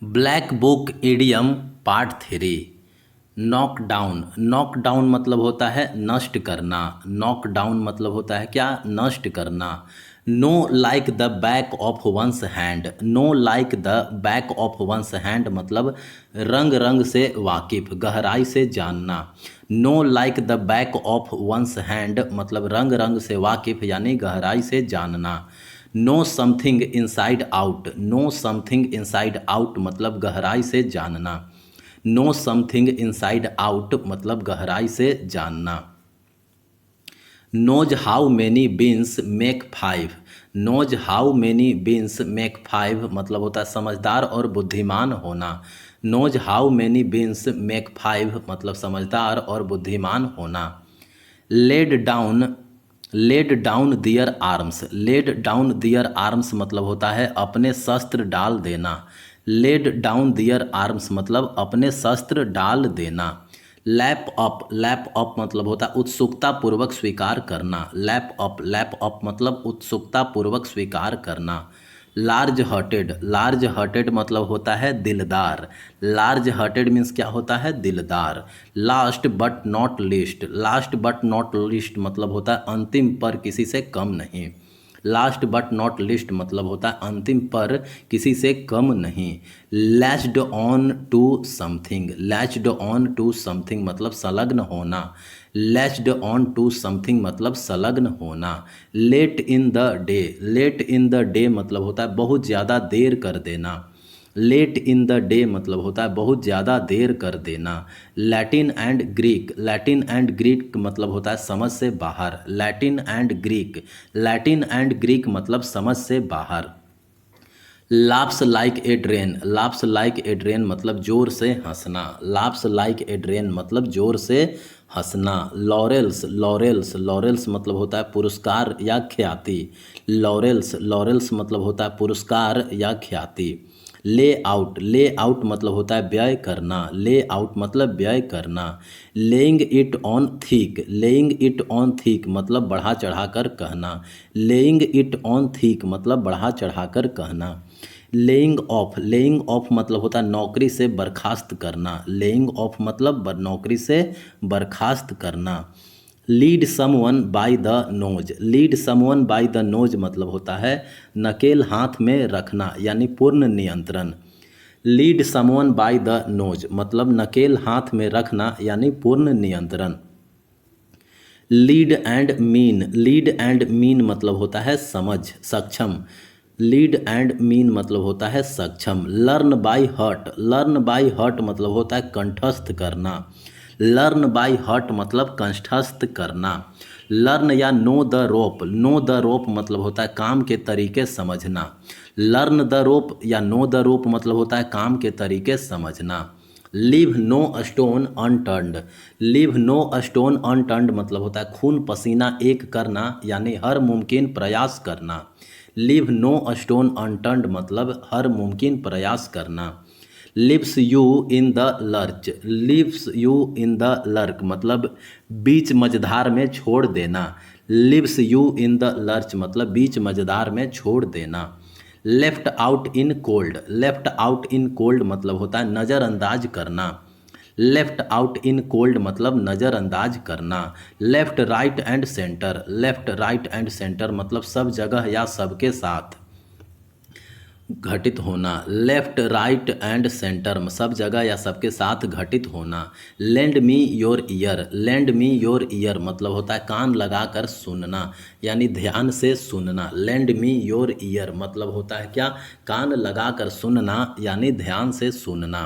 Black book idiom part 3। Knockdown. Knockdown मतलब होता है नष्ट करना। नॉकडाउन मतलब होता है क्या? नष्ट करना। Know like the back of one's hand. Know like the back of one's hand मतलब रंग रंग से वाकिफ, गहराई से जानना। Know like the back of one's hand मतलब रंग रंग से वाकिफ यानी गहराई से जानना। Know something inside out. Know something inside out मतलब गहराई से जानना। नो समथिंग इनसाइड आउट मतलब गहराई से जानना। Knows how many beans make five. Knows how many beans make five मतलब होता है समझदार और बुद्धिमान होना। Knows how many beans make five मतलब समझदार और बुद्धिमान होना। Laid down. Laid down their arms. Laid down their arms मतलब होता है अपने शस्त्र डाल देना। लेड डाउन दियर आर्म्स मतलब अपने शस्त्र डाल देना। Lap up. लैप अप मतलब होता है उत्सुकता पूर्वक स्वीकार करना। Lap up. लैप अप मतलब उत्सुकता पूर्वक स्वीकार करना। Large hearted. लार्ज हार्टेड मतलब होता है दिलदार। लार्ज हार्टेड मीन्स क्या होता है? दिलदार। Last but not least. Last but not least मतलब होता है अंतिम पर किसी से कम नहीं। लास्ट बट नॉट लिस्ट मतलब होता है अंतिम पर किसी से कम नहीं। Latched on to something. Latched on to something मतलब संलग्न होना। लैच्ड ऑन टू समथिंग मतलब संलग्न होना। Late in the day. Late in the day मतलब होता है बहुत ज़्यादा देर कर देना। लेट इन द डे मतलब होता है बहुत ज़्यादा देर कर देना। Latin and Greek. Latin and Greek मतलब होता है समझ से बाहर। Latin and Greek. Latin and Greek मतलब समझ से बाहर। Laughs like a drain. Laughs like a drain मतलब जोर से हंसना। लाप्स लाइक ए ड्रेन मतलब जोर से हंसना। लॉरेल्स। लॉरेल्स। लॉरेल्स मतलब होता है पुरस्कार या ख्याति। लॉरेल्स। लॉरेल्स मतलब होता है पुरस्कार या ख्याति। ले आउट। ले आउट मतलब होता है व्यय करना। ले आउट मतलब व्यय करना। Laying it on thick. Laying it on thick मतलब बढ़ा चढ़ाकर कहना। लेइंग इट ऑन थिक मतलब बढ़ा चढ़ाकर कहना। Laying of. लेइंग ऑफ मतलब होता है नौकरी से बर्खास्त करना। लेइंग ऑफ मतलब नौकरी से बर्खास्त करना। Lead someone by the nose. Lead someone by the nose मतलब होता है नकेल हाथ में रखना यानी पूर्ण नियंत्रण। Lead someone by the nose मतलब नकेल हाथ में रखना यानी पूर्ण नियंत्रण। Lead and mean. Lead and mean मतलब होता है समझ, सक्षम। लीड एंड मीन मतलब होता है सक्षम। Learn by heart. Learn by heart मतलब होता है कंठस्थ करना। लर्न बाय हर्ट मतलब कंठस्थ करना। लर्न या know the rope. Know the rope मतलब होता है काम के तरीके समझना। लर्न द रोप या नो द रोप मतलब होता है काम के तरीके समझना। Leave no stone unturned. Leave no stone unturned मतलब होता है खून पसीना एक करना यानी हर मुमकिन प्रयास करना। लिव नो स्टोन अनटर्न्ड मतलब हर मुमकिन प्रयास करना। Leaves you in the lurch. Leaves you in the lurch मतलब बीच मझधार में छोड़ देना। Leaves you in the lurch मतलब बीच मझधार में छोड़ देना। Left out in cold. Left out in cold मतलब होता है नज़रअंदाज करना। लेफ्ट आउट इन कोल्ड मतलब नज़रअंदाज करना। Left right and centre. Left right and centre मतलब सब जगह या सबके साथ घटित होना। लेफ्ट राइट एंड सेंटर सब जगह या सबके साथ घटित होना। Lend me your year. Lend me your year मतलब होता है कान लगाकर सुनना यानी ध्यान से सुनना। लेंड मी योर ईयर मतलब होता है क्या? कान लगाकर सुनना यानी ध्यान से सुनना।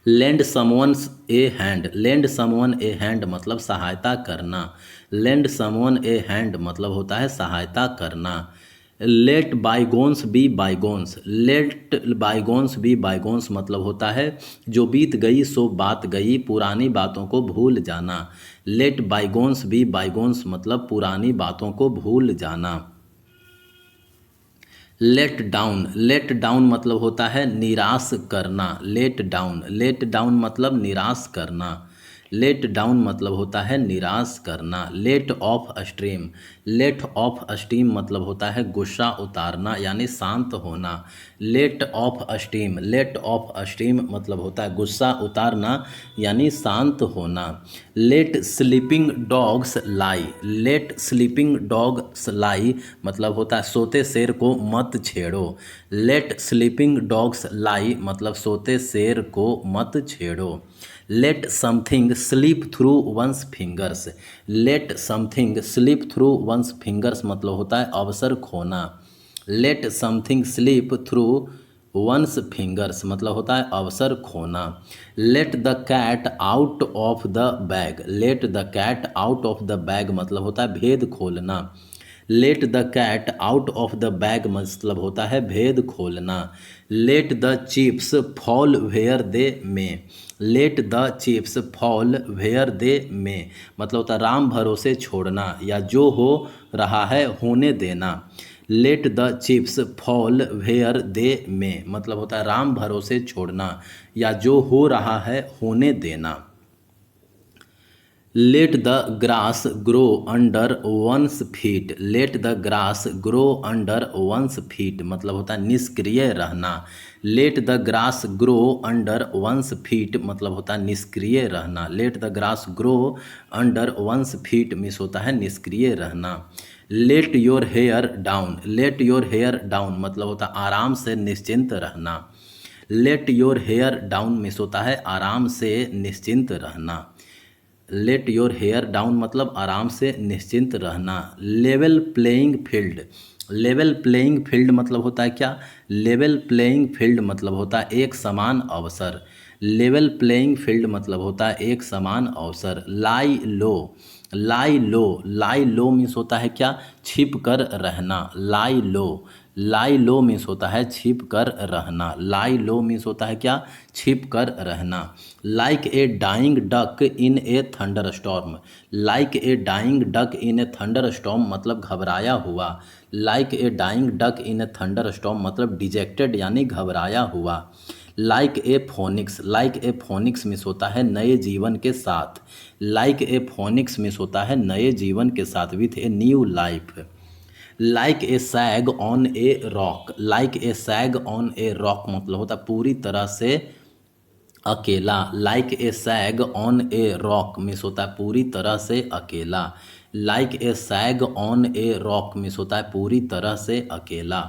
लेंड समवन ए हैंड। लेंड समवन ए हैंड मतलब सहायता करना। लेंड समवन ए हैंड मतलब होता है सहायता करना। Let bygones be bygones. Let bygones be bygones मतलब होता है जो बीत गई सो बात गई, पुरानी बातों को भूल जाना। लेट बाईगोन्स बी बाईगोन्स मतलब पुरानी बातों को भूल जाना। Let down. लेट डाउन मतलब होता है निराश करना। Let down. लेट डाउन मतलब निराश करना। लेट डाउन मतलब होता है निराश करना। Let off stream, let off steam मतलब होता है गुस्सा उतारना यानी शांत होना। Let off steam, let off steam मतलब होता है गुस्सा उतारना यानी शांत होना। Let sleeping dogs lie, let sleeping dogs lie मतलब होता है सोते शेर को मत छेड़ो। लेट स्लीपिंग डॉग्स लाई मतलब सोते शेर को मत छेड़ो। Let something slip through one's fingers, let something slip through one's fingers मतलब होता है अवसर खोना। Let something slip through one's fingers मतलब होता है अवसर खोना। Let the cat out of the bag, let the cat out of the bag मतलब होता है भेद खोलना। Let the cat out of the bag मतलब होता है भेद खोलना। Let the chips fall where they में, late the chips fall where they may मतलब होता है राम भरोसे छोड़ना या जो हो रहा है होने देना। Let the chips fall where they may मतलब होता है राम भरोसे छोड़ना या जो हो रहा है होने देना। Let the grass grow under one's feet, let the grass grow under one's feet मतलब होता है निष्क्रिय रहना। Let the grass grow under one's feet मतलब होता है निष्क्रिय रहना। Let the grass grow under one's feet means होता है निष्क्रिय रहना। Let your hair down, let your hair down मतलब होता है आराम से निश्चिंत रहना। Let your hair down means होता है आराम से निश्चिंत रहना। लेट योर हेयर डाउन मतलब आराम से निश्चिंत रहना। Level playing field, level playing field मतलब होता है क्या, लेवल प्लेइंग फील्ड मतलब होता है एक समान अवसर। लेवल प्लेइंग फील्ड मतलब होता है एक समान अवसर। लाई लो, लाई लो, लाई लो मीन्स होता है क्या, छिप कर रहना। लाई लो, लाई लो मीन्स होता है छिप कर रहना। लाई लो मीन्स होता है क्या, छिप कर रहना। Like a dying duck in a thunder storm, like a dying duck in a thunder storm मतलब घबराया हुआ। Like a dying duck in a thunder storm मतलब डिजेक्टेड यानी घबराया हुआ। Like a phoenix, like a phoenix मिस होता है नए जीवन के साथ। लाइक ए फोनिक्स मिस होता है नए जीवन के साथ with a new life. Like a sag on a rock, like a sag on a rock मतलब होता है पूरी तरह से अकेला। Like a sag on a rock miss होता है पूरी तरह से अकेला। Like a sag on a rock miss होता है पूरी तरह से अकेला।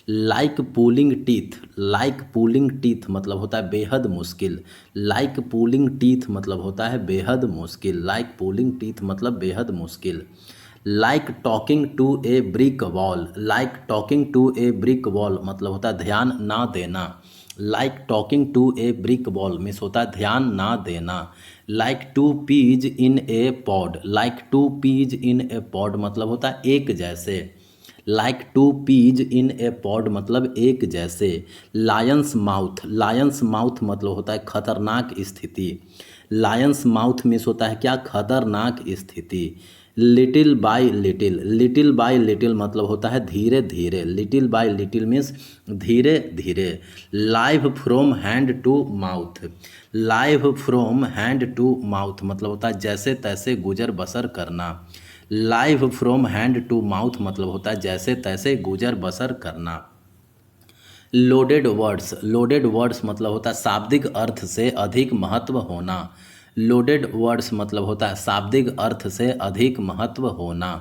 Like pulling teeth, like pulling teeth मतलब होता है बेहद मुश्किल। लाइक पुलिंग टीथ मतलब होता है बेहद मुश्किल। लाइक पुलिंग टीथ मतलब बेहद मुश्किल। Like talking to a brick wall, like talking to a brick wall मतलब होता है ध्यान ना देना। Like talking to a brick wall means होता है ध्यान ना देना। Like two peas in a pod, like two peas in a pod मतलब होता है एक जैसे। Like two peas in a pod मतलब एक जैसे। लायंस माउथ, लायंस माउथ मतलब होता है खतरनाक स्थिति। लायंस माउथ मीन्स होता है क्या, खतरनाक स्थिति। Little bye little, little bye little मतलब होता है धीरे धीरे। लिटिल बाय लिटिल मीन्स धीरे धीरे। Live from hand to mouth, live from hand to mouth मतलब होता है जैसे तैसे गुजर बसर करना। Live from hand to mouth मतलब होता है जैसे तैसे गुजर बसर करना। लोडेड वर्ड्स, लोडेड वर्ड्स मतलब होता है शाब्दिक अर्थ से अधिक महत्व होना। लोडेड वर्ड्स मतलब होता है शाब्दिक अर्थ से अधिक महत्व होना।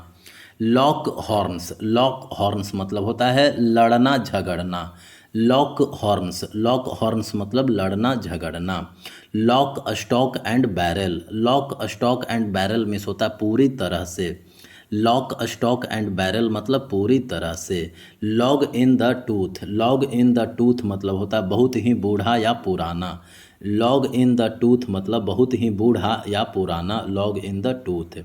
लॉक हॉर्न्स, लॉक हॉर्न्स मतलब होता है लड़ना झगड़ना। लॉक हॉर्न्स, लॉक हॉर्न्स मतलब लड़ना झगड़ना। Lock stock and barrel, lock stock and barrel means होता है पूरी तरह से। लॉक स्टॉक एंड बैरल मतलब पूरी तरह से। Log in the tooth, log in the tooth मतलब होता है बहुत ही बूढ़ा या पुराना। लॉग इन द टूथ मतलब बहुत ही बूढ़ा या पुराना। Long in the tooth.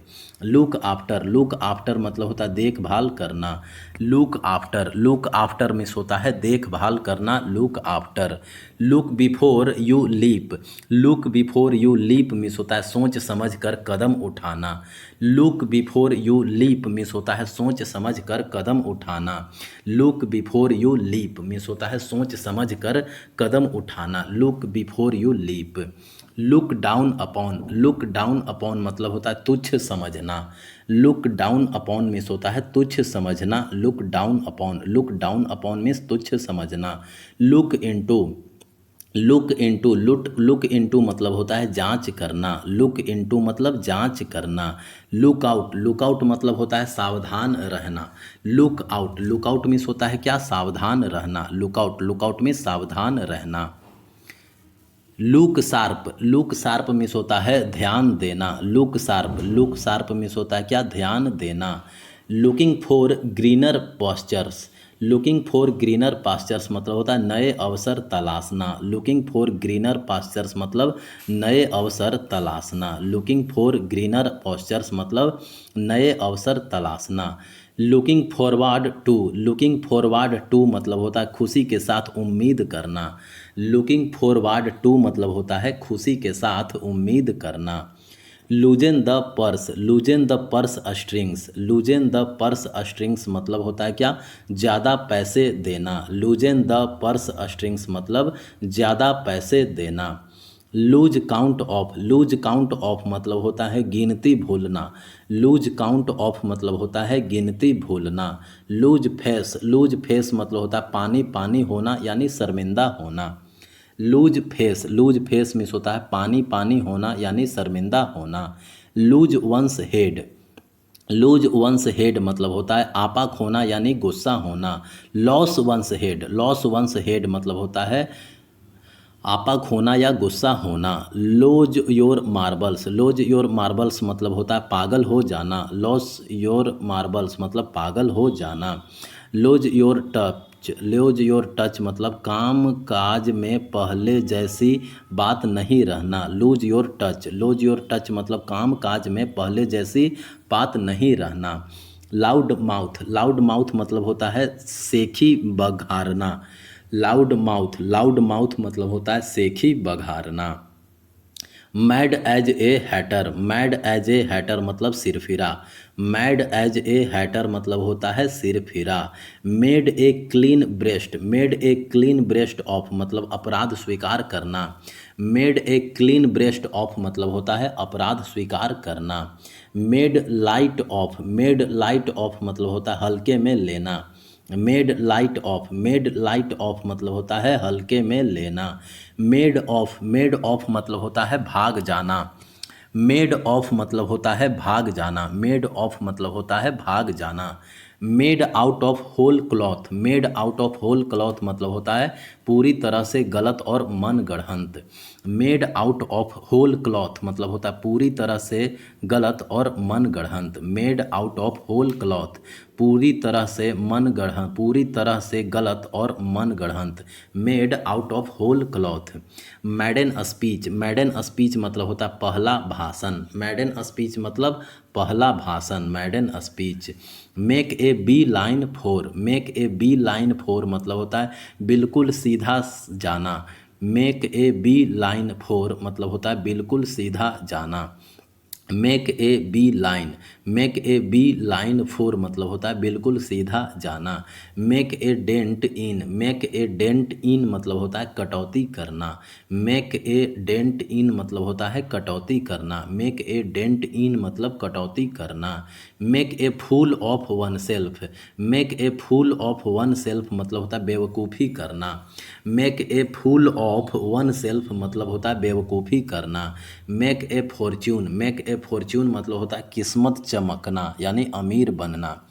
Look after, look after मतलब होता है देखभाल करना। Look after, look after means होता है देखभाल करना। Look after. Look before you leap, look before you leap means होता है सोच समझ कर कदम उठाना। Look before you leap means होता है सोच समझ कर कदम उठाना। Look before you leap means होता है सोच समझ कर कदम उठाना। Look before you leap. Look down upon मतलब होता है तुच्छ समझना। लुक डाउन अपॉन मीन्स होता है तुच्छ समझना। लुक डाउन अपॉन मीन्स तुच्छ समझना। लुक इनटू मतलब होता है जांच करना। लुक इनटू मतलब जांच करना। लुक आउट मतलब होता है सावधान रहना। लुक आउट मीन्स होता है क्या, सावधान रहना। लुक आउट मीन्स सावधान रहना। लुक शार्प मीन्स होता है ध्यान देना। लुक शार्प मीन्स होता है क्या, ध्यान देना। लुकिंग फॉर ग्रीनर पास्चर्स मतलब होता है नए अवसर तलाशना। लुकिंग फॉर ग्रीनर पास्चर्स मतलब नए अवसर तलाशना। लुकिंग फॉर ग्रीनर पास्चर्स मतलब नए अवसर तलाशना। लुकिंग फॉरवर्ड टू मतलब होता है खुशी के साथ उम्मीद करना। लुकिंग फॉरवर्ड टू मतलब होता है खुशी के साथ उम्मीद करना। लूजन द पर्स स्ट्रिंग्स मतलब होता है क्या, ज़्यादा पैसे देना। लूजन द पर्स स्ट्रिंग्स मतलब ज़्यादा पैसे देना। लूज काउंट ऑफ मतलब होता है गिनती भूलना। लूज काउंट ऑफ मतलब होता है गिनती भूलना। लूज फेस मतलब होता है पानी पानी होना यानी शर्मिंदा होना। लूज फेस मीन्स होता है पानी पानी होना यानी शर्मिंदा होना। लूज वंस हेड मतलब होता है आपा खोना यानी गुस्सा होना। लॉस वंस हेड मतलब होता है आपा खोना या गुस्सा होना। लूज योर मार्बल्स मतलब होता है पागल हो जाना। लॉस योर मार्बल्स मतलब पागल हो जाना। लूज योर टच मतलब काम काज में पहले जैसी बात नहीं रहना। लूज योर टच मतलब काम काज में पहले जैसी बात नहीं रहना। लाउड माउथ मतलब होता है सेखी बघारना। लाउड माउथ मतलब होता है सेखी बघारना। मैड एज ए हैटर मतलब सिरफिरा। मैड एज ए हैटर मतलब होता है सिरफिरा। Made a clean breast of मतलब अपराध स्वीकार करना। Made a clean breast of मतलब होता है अपराध स्वीकार करना। मेड लाइट ऑफ मतलब होता है हल्के में लेना। मेड लाइट ऑफ मतलब होता है हल्के में लेना। मेड ऑफ मतलब होता है भाग जाना। मेड ऑफ मतलब होता है भाग जाना। मेड ऑफ मतलब होता है भाग जाना। Made out of whole cloth मतलब होता है पूरी तरह से गलत और मनगढ़ंत। Made out of whole cloth मतलब होता है पूरी तरह से गलत और मनगढ़ंत। Made out of whole cloth पूरी तरह से गलत और मनगढ़ंत। Made out of whole cloth. Maiden speech मतलब होता है पहला भाषण। मैडन स्पीच मतलब पहला भाषण। Maiden speech. Make a bee line for मतलब होता है बिल्कुल सीधा जाना। Make a bee line for मतलब होता है बिल्कुल सीधा जाना। Make a bee line for मतलब होता है बिल्कुल सीधा जाना। मेक ए डेंट इन मतलब होता है कटौती करना। मेक ए डेंट इन मतलब होता है कटौती करना। मेक ए डेंट इन मतलब कटौती करना। Make a fool of oneself मतलब होता है बेवकूफ़ी करना। Make a fool of oneself मतलब होता है बेवकूफ़ी करना। मेक ए फॉर्च्यून मतलब होता है किस्मत चमकना यानी अमीर बनना।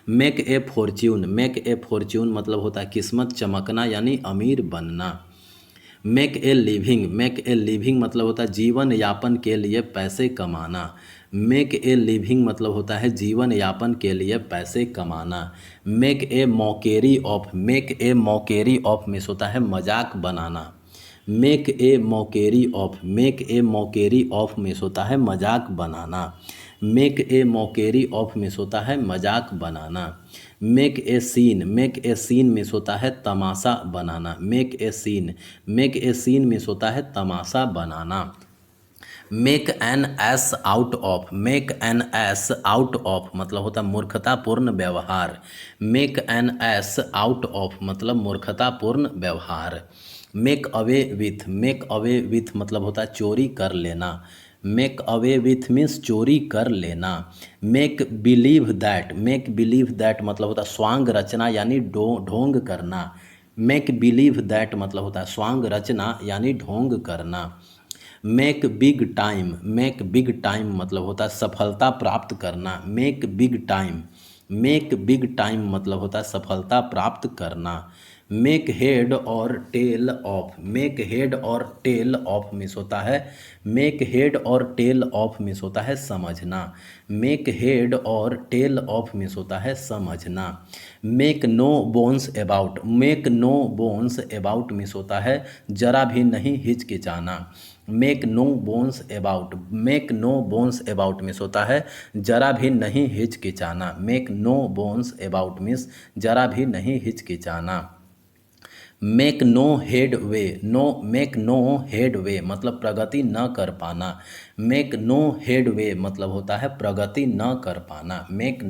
मेक ए फॉर्च्यून मतलब होता है किस्मत चमकना यानी अमीर बनना। मेक ए लिविंग मतलब होता है जीवन यापन के लिए पैसे कमाना। मेक ए लिविंग मतलब होता है जीवन यापन के लिए पैसे कमाना। Make a mockery of means होता है मजाक बनाना। Make a mockery of means होता है मजाक बनाना। Make a mockery of means होता है मजाक बनाना। मेक ए सीन मीन्स होता है तमाशा बनाना। मेक ए सीन मीन्स होता है तमाशा बनाना। Make an ass out of मतलब होता है मूर्खतापूर्ण व्यवहार। Make an ass out of मतलब मूर्खतापूर्ण व्यवहार। मेक अवे विथ मतलब होता है चोरी कर लेना। मेक अवे विथ मीन्स चोरी कर लेना। मेक बिलीव दैट मतलब होता है स्वांग रचना यानी ढोंग करना। मेक बिलीव दैट मतलब होता है स्वांग रचना यानी ढोंग करना। मेक बिग टाइम मतलब होता है सफलता प्राप्त करना। मेक बिग टाइम मतलब होता है सफलता प्राप्त करना। Make head or tail of means होता है। Make head or tail of means होता है समझना। Make head or tail of means होता है समझना। Make no bones about means होता है जरा भी नहीं हिचकिचाना। Make no bones about means होता है जरा भी नहीं हिचकिचाना। Make no bones about means जरा भी नहीं हिचकिचाना। मेक नो हेड वे मतलब प्रगति न कर पाना। मेक नो हेड वे मतलब होता है प्रगति न कर पाना। Make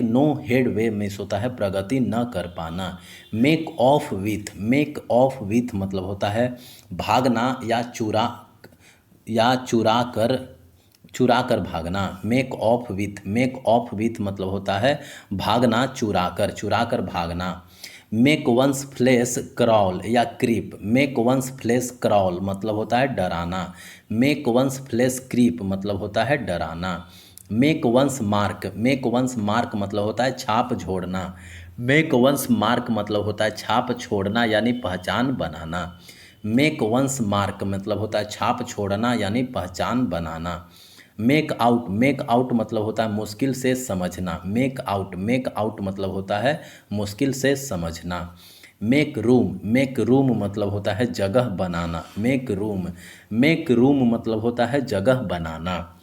no headway means होता है प्रगति न कर पाना। मेक ऑफ विथ मतलब होता है भागना या चुरा कर भागना। मेक ऑफ विथ मतलब होता है भागना चुरा कर भागना। मेक वंस फ्लेश क्रॉल या creep. Make one's flesh crawl मतलब होता है डराना। मेक वंस फ्लेश क्रीप मतलब होता है डराना। मेक वंस मार्क मतलब होता है छाप छोड़ना। मेक वंस मार्क मतलब होता है छाप छोड़ना यानी पहचान बनाना। मेक वंस मार्क मतलब होता है छाप छोड़ना यानी पहचान बनाना। मेक आउट मतलब होता है मुश्किल से समझना। मेक आउट मतलब होता है मुश्किल से समझना। मेक रूम मतलब होता है जगह बनाना। मेक रूम मतलब होता है जगह बनाना।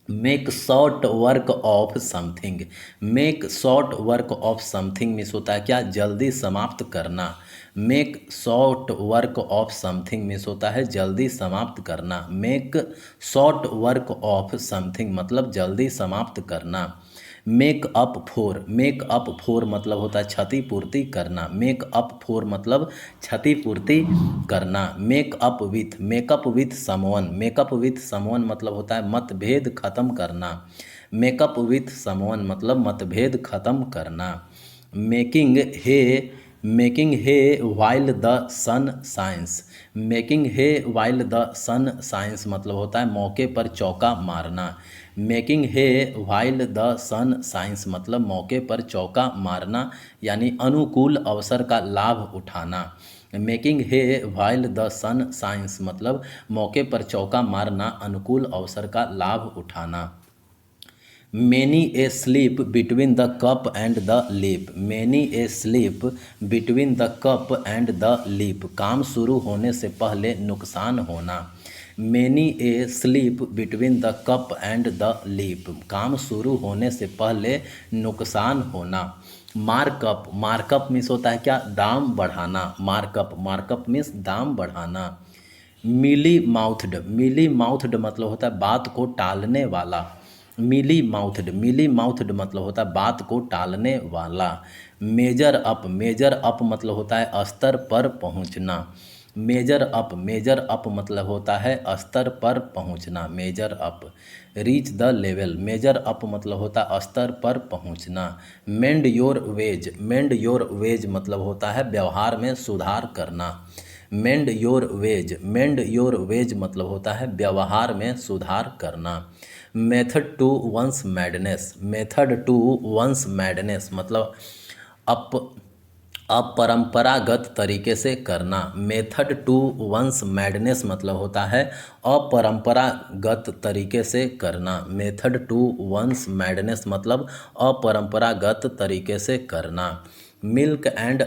Make short work of something means होता है क्या जल्दी समाप्त करना। Make short work of something means होता है जल्दी समाप्त करना। Make short work of something मतलब जल्दी समाप्त करना। मेक अप फोर मतलब होता है क्षतिपूर्ति करना। मेक अप फोर मतलब क्षतिपूर्ति करना। मेकअप विथ समवन मतलब होता है मतभेद खत्म करना। मेकअप विथ समवन मतलब मतभेद खत्म करना। Making hay while the sun shines. Making hay while the sun shines मतलब होता है मौके पर चौका मारना। Making hay while the sun shines मतलब मौके पर चौका मारना यानी अनुकूल अवसर का लाभ उठाना। Making hay while the sun shines मतलब मौके पर चौका मारना अनुकूल अवसर का लाभ उठाना। Many a slip between the cup and the lip. Many a slip between the cup and the lip काम शुरू होने से पहले नुकसान होना। Many a slip between the cup and the lip काम शुरू होने से पहले नुकसान होना। मार्कअप मीन्स होता है क्या दाम बढ़ाना। मार्कअप मीन्स दाम बढ़ाना। मिली माउथड मतलब होता है बात को टालने वाला। मिली माउथड मतलब होता है बात को टालने वाला। मेजर अप मतलब होता है स्तर पर पहुंचना। मेजर अप मतलब होता है स्तर पर पहुंचना। Major up. Reach the level major up मतलब होता है स्तर पर पहुंचना। मेंड योर वेज मतलब होता है व्यवहार में सुधार करना। मेंड योर वेज मतलब होता है व्यवहार में सुधार करना। मेथड टू वंस मैडनेस मतलब अपरंपरागत तरीके से करना। मेथड टू वंस मैडनेस मतलब होता है अपरंपरागत तरीके से करना। मेथड टू वंस मैडनेस मतलब अपरंपरागत तरीके से करना। मिल्क एंड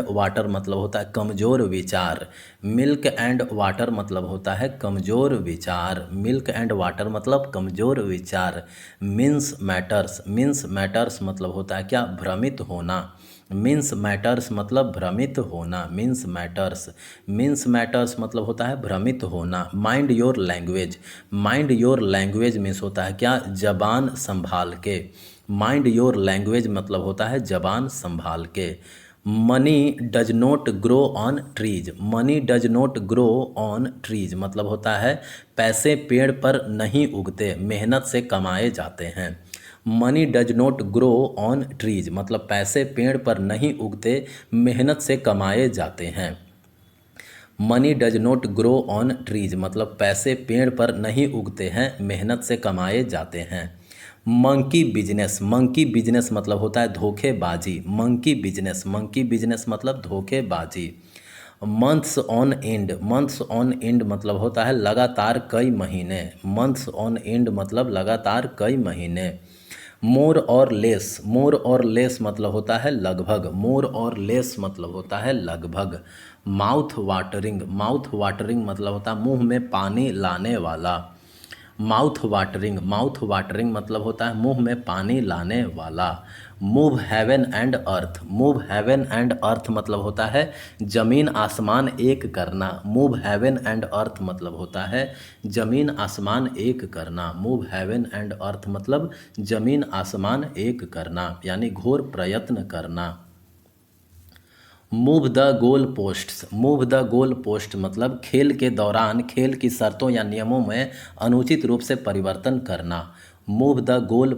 वाटर मतलब होता है कमज़ोर विचार। मिल्क एंड वाटर मतलब होता है कमज़ोर विचार। मिल्क एंड वाटर मतलब कमज़ोर विचार। मिन्स मैटर्स मतलब होता है क्या भ्रमित होना। मिन्स मैटर्स मतलब भ्रमित होना। मिन्स मैटर्स मतलब होता है भ्रमित होना। माइंड योर लैंग्वेज मीन्स होता है क्या जबान संभाल के। माइंड योर लैंग्वेज मतलब होता है जबान संभाल के। Money does not grow on trees, money does not grow on trees मतलब होता है पैसे पेड़ पर नहीं उगते, मेहनत से कमाए जाते हैं। Money does not grow on trees मतलब पैसे पेड़ पर नहीं उगते, मेहनत से कमाए जाते हैं। Money does not grow on trees मतलब पैसे पेड़ पर नहीं उगते हैं, मेहनत से कमाए जाते हैं। मंकी बिजनेस, मंकी बिजनेस मतलब होता है धोखेबाजी, मंकी बिजनेस मतलब धोखेबाजी। Months on and, months on and मतलब होता है लगातार कई महीने, मंथ्स ऑन एंड मतलब लगातार कई महीने। मोर और लेस मतलब होता है लगभग, मोर और लेस मतलब होता है लगभग। माउथ वाटरिंग मतलब होता है मुंह में पानी लाने वाला, माउथ वाटरिंग मतलब होता है मुंह में पानी लाने वाला। मूव हेवन एंड अर्थ मतलब होता है जमीन आसमान एक करना, मूव हेवन एंड अर्थ मतलब होता है जमीन आसमान एक करना, मूव हेवन एंड अर्थ मतलब जमीन आसमान एक करना यानी घोर प्रयत्न करना। मूव द गोल पोस्ट मतलब खेल के दौरान खेल की शर्तों या नियमों में अनुचित रूप से परिवर्तन करना। मूव द गोल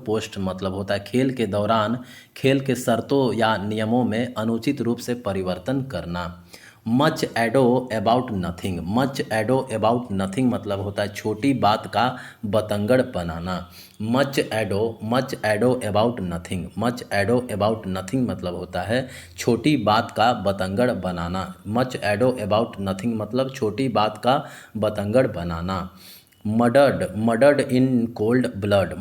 पोस्ट मतलब होता है खेल के दौरान खेल के शर्तों या नियमों में अनुचित रूप से परिवर्तन करना। मच एडो अबाउट नथिंग मतलब होता है छोटी बात का बतंगड़ बनाना। मच एडो अबाउट नथिंग मतलब होता है छोटी बात का बतंगड़ बनाना। मच एडो अबाउट नथिंग मतलब छोटी बात का बतंगड़ बनाना। मर्डर्ड इन कोल्ड ब्लड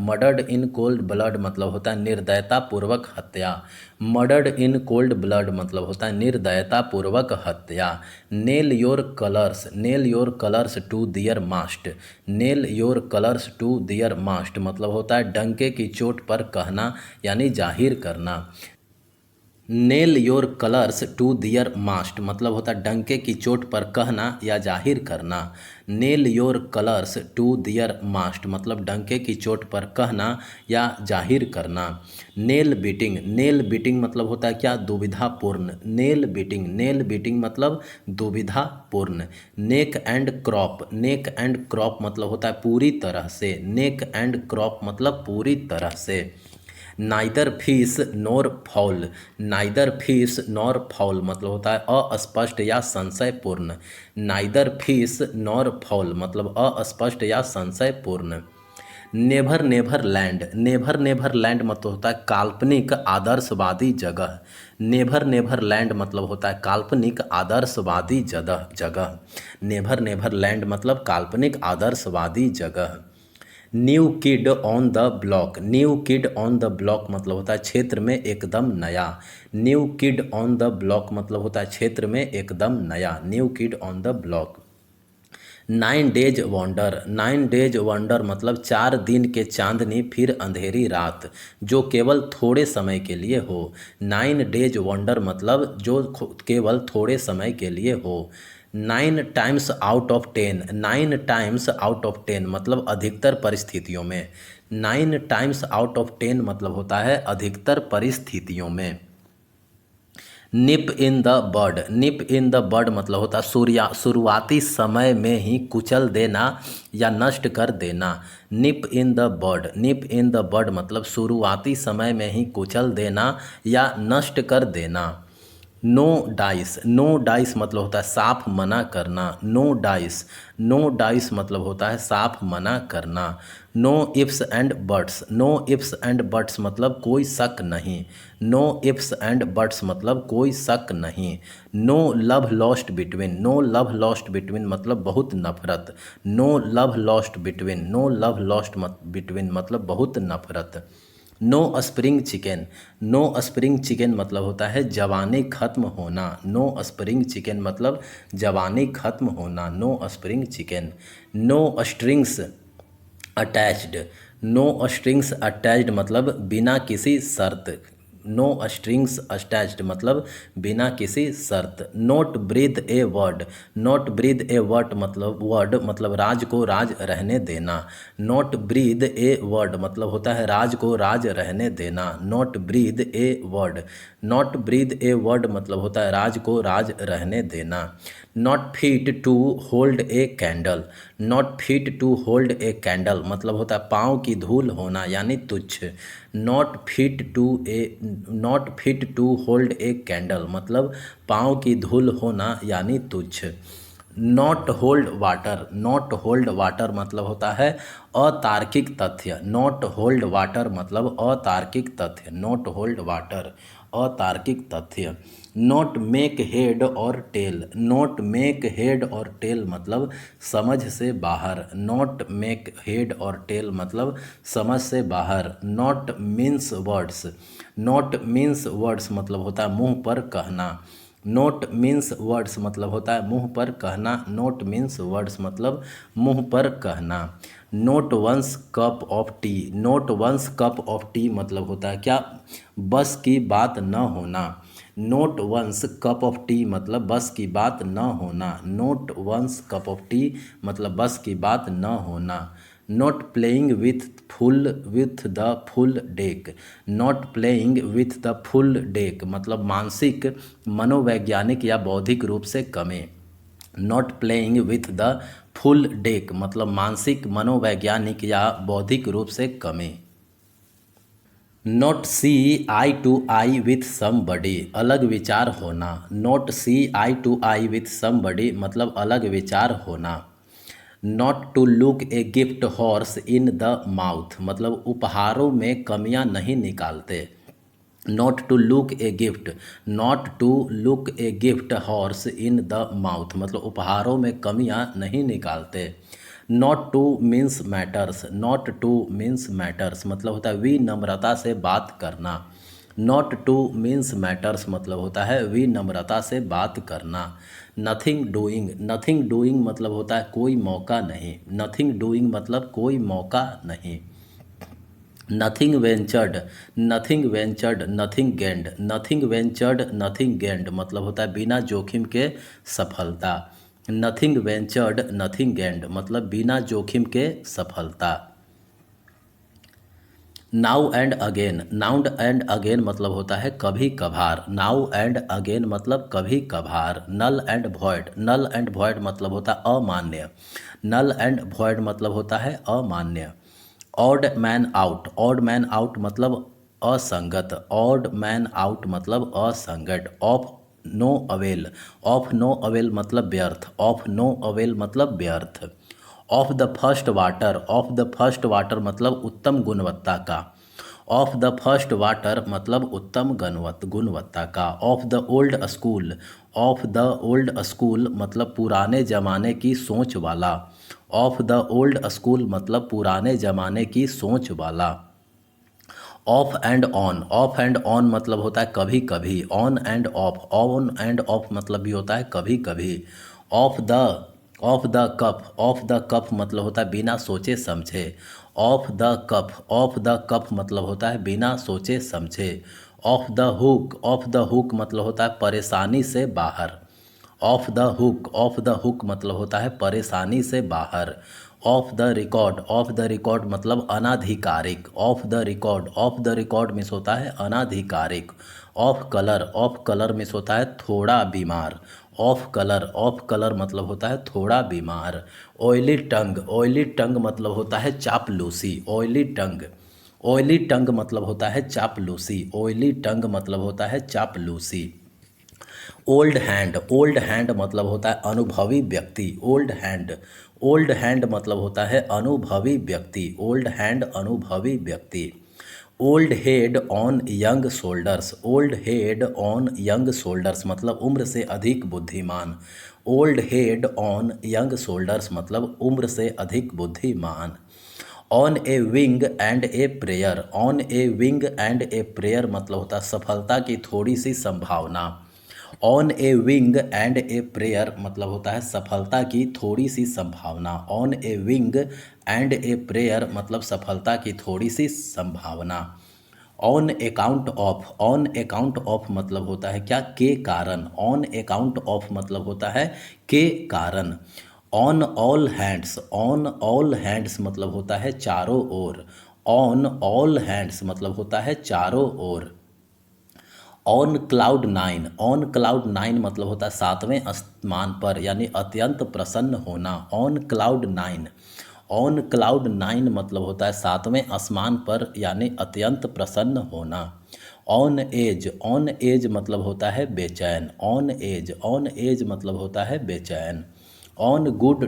मतलब होता है निर्दयता पूर्वक हत्या, मर्डर्ड इन कोल्ड ब्लड मतलब होता है निर्दयता पूर्वक हत्या। Nail your colours to their mast मतलब होता है डंके की चोट पर कहना यानी जाहिर करना। Nail your colours to their mast मतलब होता है डंके की चोट पर कहना या जाहिर करना। Nail your colours to their mast मतलब डंके की चोट पर कहना या जाहिर करना। नेल बीटिंग मतलब होता है क्या दुविधापूर्ण, नेल बीटिंग मतलब दुविधापूर्ण। नेक एंड क्रॉप मतलब होता है पूरी तरह से, नेक एंड क्रॉप मतलब पूरी तरह से। नाइदर फिश नॉर फाउल मतलब होता है अस्पष्ट या संशयपूर्ण, नाइदर फिश नॉर फाउल मतलब अस्पष्ट या संशयपूर्ण। नेभर लैंड मतलब होता है काल्पनिक आदर्शवादी जगह, नेभर लैंड मतलब होता है काल्पनिक आदर्शवादी जगह, नेभर लैंड मतलब काल्पनिक आदर्शवादी जगह। New kid on the block मतलब होता है क्षेत्र में एकदम नया, new kid on the block मतलब होता है क्षेत्र में एकदम नया, new kid on the block. 9 days wonder मतलब 4 दिन के चांदनी फिर अंधेरी रात जो केवल थोड़े समय के लिए हो, 9 डेज वंडर मतलब जो केवल थोड़े समय के लिए हो। 9 टाइम्स आउट ऑफ 10 मतलब अधिकतर परिस्थितियों में, 9 टाइम्स आउट ऑफ 10 मतलब होता है अधिकतर परिस्थितियों में। निप इन द बर्ड मतलब होता है शुरुआती समय में ही कुचल देना या नष्ट कर देना। निप इन द बर्ड मतलब शुरुआती समय में ही कुचल देना या नष्ट कर देना। नो डाइस मतलब होता है साफ मना करना, नो डाइस मतलब होता है साफ मना करना। नो इफ्स एंड बट्स मतलब कोई शक नहीं, नो इफ्स एंड बट्स मतलब कोई शक नहीं। नो लव लॉस्ट बिटवीन मतलब बहुत नफरत, नो लव लॉस्ट बिटवीन मतलब बहुत नफरत। नो स्प्रिंग चिकन मतलब होता है जवानी खत्म होना, नो स्प्रिंग चिकन मतलब जवानी खत्म होना, no spring chicken. No strings attached मतलब बिना किसी शर्त, नो स्ट्रिंग्स अटैच्ड मतलब बिना किसी शर्त। Note breathe a word, note breathe a word मतलब राज को राज रहने देना। नोट ब्रीद ए वर्ड मतलब होता है राज को राज रहने देना। Not breathe a word, not breathe a word मतलब होता है राज को राज रहने देना। Not fit to hold a candle, not fit to hold a candle मतलब होता है पाँव की धूल होना यानी तुच्छ। Not fit to hold a candle मतलब पाँव की धूल होना यानी तुच्छ। Not hold water, not hold water मतलब होता है अतार्किक तथ्य। नॉट होल्ड वाटर मतलब अतार्किक तथ्य, नॉट होल्ड वाटर अतार्किक तथ्य। Not make head or tell, not make head or tell मतलब समझ से बाहर। Not make head or tell मतलब समझ से बाहर। Not means words, not means words मतलब होता है मुंह पर कहना। नोट मीन्स वर्ड्स मतलब होता है मुंह पर कहना। नोट मीन्स वर्ड्स मतलब मुंह पर कहना। Not one's cup of tea, not one's cup of tea मतलब होता है क्या, बस की बात न होना। Not one's cup of tea मतलब बस की बात न होना। Not one's cup of tea मतलब बस की बात न होना। Not playing with the full deck, not playing with the full deck मतलब मानसिक मनोवैज्ञानिक या बौद्धिक रूप से कमी। Not playing with the full deck मतलब मानसिक मनोवैज्ञानिक या बौद्धिक रूप से कमी। Not see eye to eye with somebody अलग विचार होना। Not see eye to eye with somebody मतलब अलग विचार होना। Not to look a gift horse in the mouth मतलब उपहारों में कमियां नहीं निकालते। Not to look a gift, not to look a gift horse in the mouth मतलब उपहारों में कमियां नहीं निकालते। Not to mince matters, not to mince matters मतलब होता है विनम्रता से बात करना। नॉट टू मीन्स मैटर्स मतलब होता है विनम्रता से बात करना। नथिंग डूइंग, नथिंग डूइंग मतलब होता है कोई मौका नहीं। नथिंग डूइंग मतलब कोई मौका नहीं। Nothing ventured, nothing ventured nothing gained, nothing ventured nothing gained मतलब होता है बिना जोखिम के सफलता। नथिंग वेंचर्ड नथिंग गेंड मतलब बिना जोखिम के सफलता। Now and again, now and again मतलब होता है कभी कभार। नाउ एंड अगेन मतलब कभी कभार। Null and void, null and void मतलब होता है अमान्य। नल एंड वॉइड मतलब होता है अमान्य। Odd man out, odd man out मतलब असंगत। ऑड मैन आउट मतलब असंगत। Of no avail, of no avail मतलब व्यर्थ। ऑफ नो अवेल मतलब व्यर्थ। Of the first water, of the first water मतलब उत्तम गुणवत्ता का। ऑफ द फर्स्ट वाटर मतलब उत्तम गुणवत्ता का। Of the old school, of the old school मतलब पुराने ज़माने की सोच वाला। ऑफ द ओल्ड स्कूल मतलब पुराने ज़माने की सोच वाला। Of and on, of and on मतलब होता है कभी कभी। ऑन एंड ऑफ मतलब भी होता है कभी कभी। Off the, off the cup, off the cup मतलब होता है बिना सोचे समझे। Off the cup, off the cup मतलब होता है बिना सोचे समझे। Off the hook, off the hook मतलब होता है परेशानी से बाहर। Off the hook, off the hook मतलब होता है परेशानी से बाहर। Off the record, off the record मतलब अनाधिकारिक। Off the record, off the record means होता है अनाधिकारिक। Off colour, off colour means होता है थोड़ा बीमार। ऑफ कलर, ऑफ कलर मतलब होता है थोड़ा बीमार। ऑयली टंग, ऑयली टंग मतलब होता है चापलूसी। ऑयली टंग, ऑयली टंग मतलब होता है चापलूसी। ऑयली टंग मतलब होता है चापलूसी। ओल्ड हैंड, ओल्ड हैंड मतलब होता है अनुभवी व्यक्ति। ओल्ड हैंड, ओल्ड हैंड मतलब होता है अनुभवी व्यक्ति। ओल्ड हैंड अनुभवी व्यक्ति। Old head on young shoulders, old head on young shoulders मतलब उम्र से अधिक बुद्धिमान। Old head on young shoulders मतलब उम्र से अधिक बुद्धिमान। On A wing and a prayer, on A wing and a prayer मतलब होता है सफलता की थोड़ी सी संभावना। On A wing and a prayer मतलब होता है सफलता की थोड़ी सी संभावना। On A wing and a prayer मतलब सफलता की थोड़ी सी संभावना। ऑन अकाउंट ऑफ मतलब होता है क्या, के कारण। ऑन अकाउंट ऑफ मतलब होता है के कारण। ऑन ऑल हैंड्स मतलब होता है चारों ओर। ऑन ऑल हैंड्स मतलब होता है चारों ओर। ऑन क्लाउड नाइन मतलब होता है सातवें आसमान पर, यानी अत्यंत प्रसन्न होना। ऑन क्लाउड नाइन मतलब होता है सातवें आसमान पर, यानी अत्यंत प्रसन्न होना। ऑन एज मतलब होता है बेचैन। ऑन एज मतलब होता है बेचैन। ऑन गुड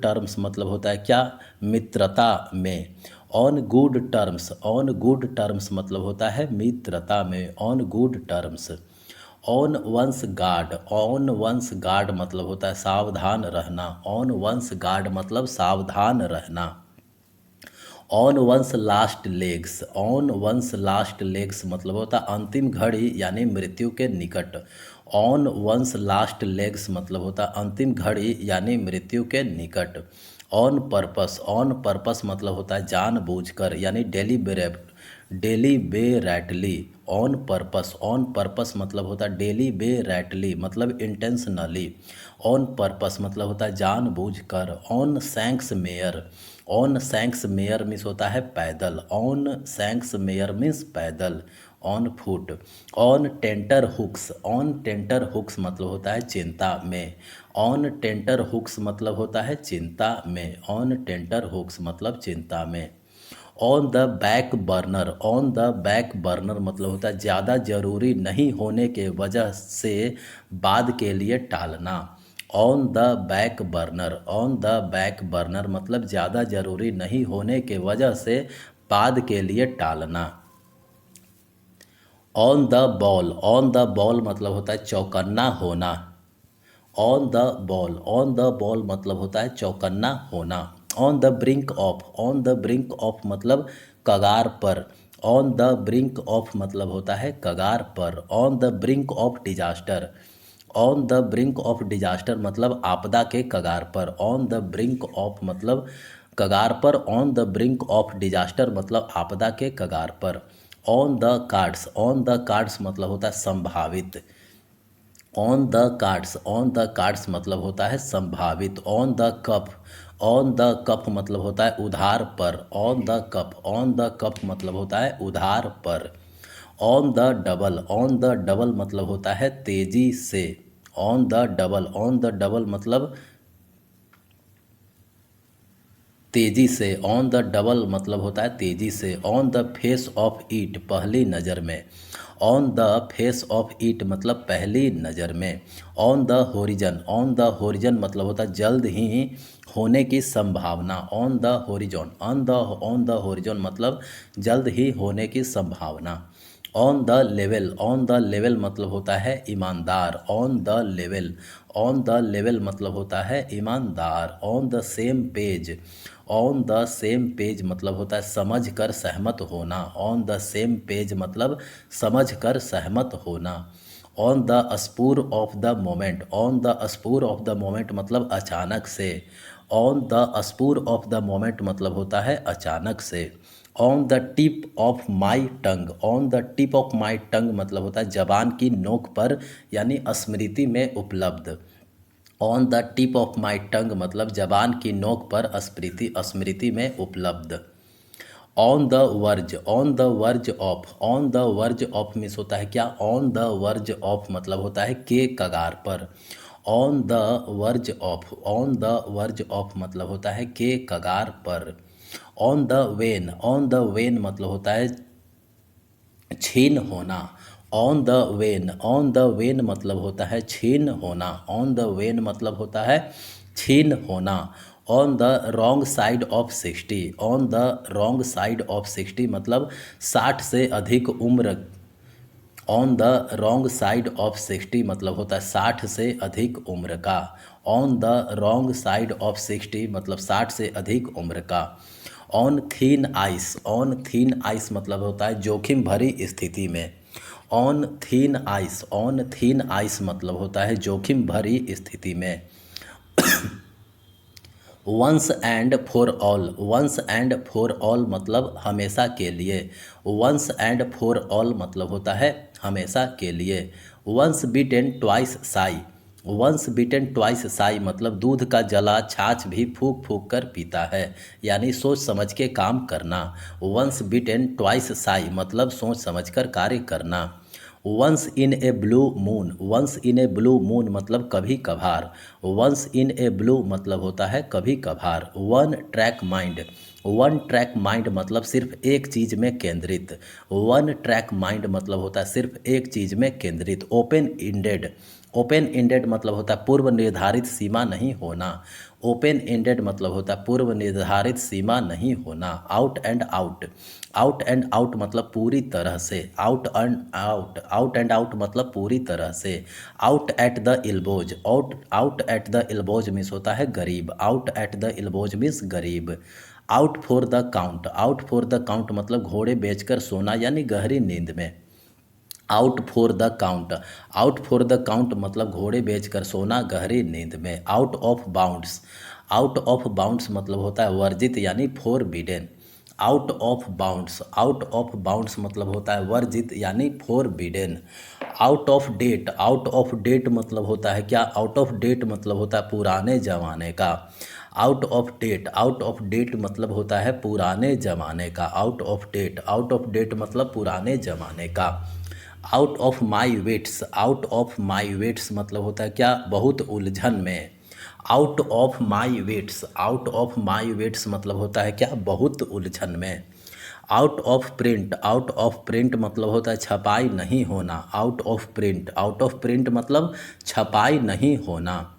टर्म्स मतलब होता है क्या, मित्रता में। ऑन गुड टर्म्स मतलब होता है मित्रता में, on good terms. On one's guard मतलब होता है सावधान रहना। ऑन वंस गार्ड मतलब सावधान रहना। ऑन वंस लास्ट लेग्स मतलब होता है अंतिम घड़ी, यानी मृत्यु के निकट। ऑन वंस लास्ट लेग्स मतलब होता है अंतिम घड़ी, यानी मृत्यु के निकट। ऑन पर्पस मतलब होता है जानबूझकर, यानी डेलीबेरेटली। ऑन पर्पस मतलब होता है डेलीबेरेटली मतलब इंटेंशनली। ऑन पर्पस मतलब होता है जानबूझकर। ऑन सैंक्स मेयर मीन्स होता है पैदल। ऑन सैंक्स मेयर मीन्स पैदल, on foot. On tenterhooks मतलब होता है चिंता में। ऑन टेंटर हुक्स मतलब होता है चिंता में। ऑन टेंटर हुक्स मतलब चिंता में। ऑन द बैक बर्नर मतलब होता है ज़्यादा ज़रूरी नहीं होने के वजह से बाद के लिए टालना। ऑन द बैक बर्नर मतलब ज़्यादा ज़रूरी नहीं होने के वजह से बाद के लिए टालना। ऑन द बॉल मतलब होता है चौकन्ना होना। ऑन द बॉल मतलब होता है चौकन्ना होना। ऑन द ब्रिंक ऑफ मतलब कगार पर। ऑन द ब्रिंक ऑफ मतलब होता है कगार पर। On the brink of disaster मतलब आपदा के कगार पर। ऑन द ब्रिंक ऑफ मतलब कगार पर। On the brink of disaster मतलब आपदा के कगार पर। ऑन द कार्ड्स मतलब होता है संभावित। ऑन द कार्ड्स मतलब होता है संभावित। ऑन द कप मतलब होता है उधार पर। ऑन द कप मतलब होता है उधार पर। ऑन द डबल मतलब होता है तेजी से। ऑन द डबल मतलब तेजी से। ऑन द डबल मतलब होता है तेजी से। On the face of it पहली नज़र में। On the face of it मतलब पहली नज़र में। ऑन द होरिजन मतलब होता है जल्द ही होने की संभावना। ऑन द होरिजन मतलब जल्द ही होने की संभावना। ऑन द लेवल मतलब होता है ईमानदार। ऑन द लेवल मतलब होता है ईमानदार। ऑन द सेम पेज मतलब होता है समझ कर सहमत होना। ऑन द सेम पेज मतलब समझ कर सहमत होना। On the spur of the moment मतलब अचानक से। On the spur of the moment मतलब होता है अचानक से। On the tip of my tongue मतलब होता है जबान की नोक पर, यानी स्मृति में उपलब्ध। On the tip of my tongue मतलब जबान की नोक पर, स्मृति में उपलब्ध। On the verge of means होता है क्या, ऑन द वर्ज ऑफ मतलब होता है के कगार पर। ऑन द वर्ज ऑफ मतलब होता है के कगार पर। ऑन द वेन मतलब होता है छीन होना। ऑन द वेन मतलब होता है छीन होना। ऑन द वेन मतलब होता है छीन होना। On the wrong side of 60 मतलब 60 से अधिक उम्र। On the wrong side of 60 मतलब होता है 60 से अधिक उम्र का। On the wrong side of 60 मतलब 60 से अधिक उम्र का। ऑन थीन आइस मतलब होता है जोखिम भरी स्थिति में। ऑन थीन आइस मतलब होता है जोखिम भरी स्थिति में। Once and for all, once and for all मतलब हमेशा के लिए। वंस एंड फॉर ऑल मतलब होता है हमेशा के लिए। Once bitten twice shy, once bitten twice shy मतलब दूध का जला छाछ भी फूक फूक कर पीता है, यानी सोच समझ के काम करना। वंस बीटेन ट्वाइस साई मतलब सोच समझ कर कार्य करना। Once in a blue moon, once in a blue moon मतलब कभी कभार। वंस इन ए ब्लू मतलब होता है कभी कभार। One track mind, one track mind मतलब सिर्फ एक चीज़ में केंद्रित। वन ट्रैक माइंड मतलब होता है सिर्फ एक चीज़ में केंद्रित। ओपन इंडेड, ओपन इंडेड मतलब होता है पूर्व निर्धारित सीमा नहीं होना। ओपन एंडेड मतलब होता है पूर्व निर्धारित सीमा नहीं होना। Out and out, out and out मतलब पूरी तरह से। Out and out, out and out मतलब पूरी तरह से। Out at the elbows, out out at the elbows means होता है गरीब। Out at the elbows means गरीब। Out for the count, out for the count मतलब घोड़े बेचकर सोना यानी गहरी नींद में। Out for the count, out for the count मतलब घोड़े बेचकर सोना गहरी नींद में। Out of bounds, out of bounds मतलब होता है वर्जित यानी forbidden. Out of bounds, out of bounds मतलब होता है वर्जित यानी forbidden. Out of date, out of date मतलब होता है क्या, आउट ऑफ डेट मतलब होता है पुराने ज़माने का। Out of date, out of date मतलब होता है पुराने ज़माने का। Out of date, out of date मतलब पुराने ज़माने का। Out of my wits, out of my wits मतलब होता है क्या, बहुत उलझन में। Out of my wits, out of my wits मतलब होता है क्या, बहुत उलझन में। Out of print, out of print मतलब होता है छपाई नहीं होना। Out of print, out of print मतलब छपाई नहीं होना।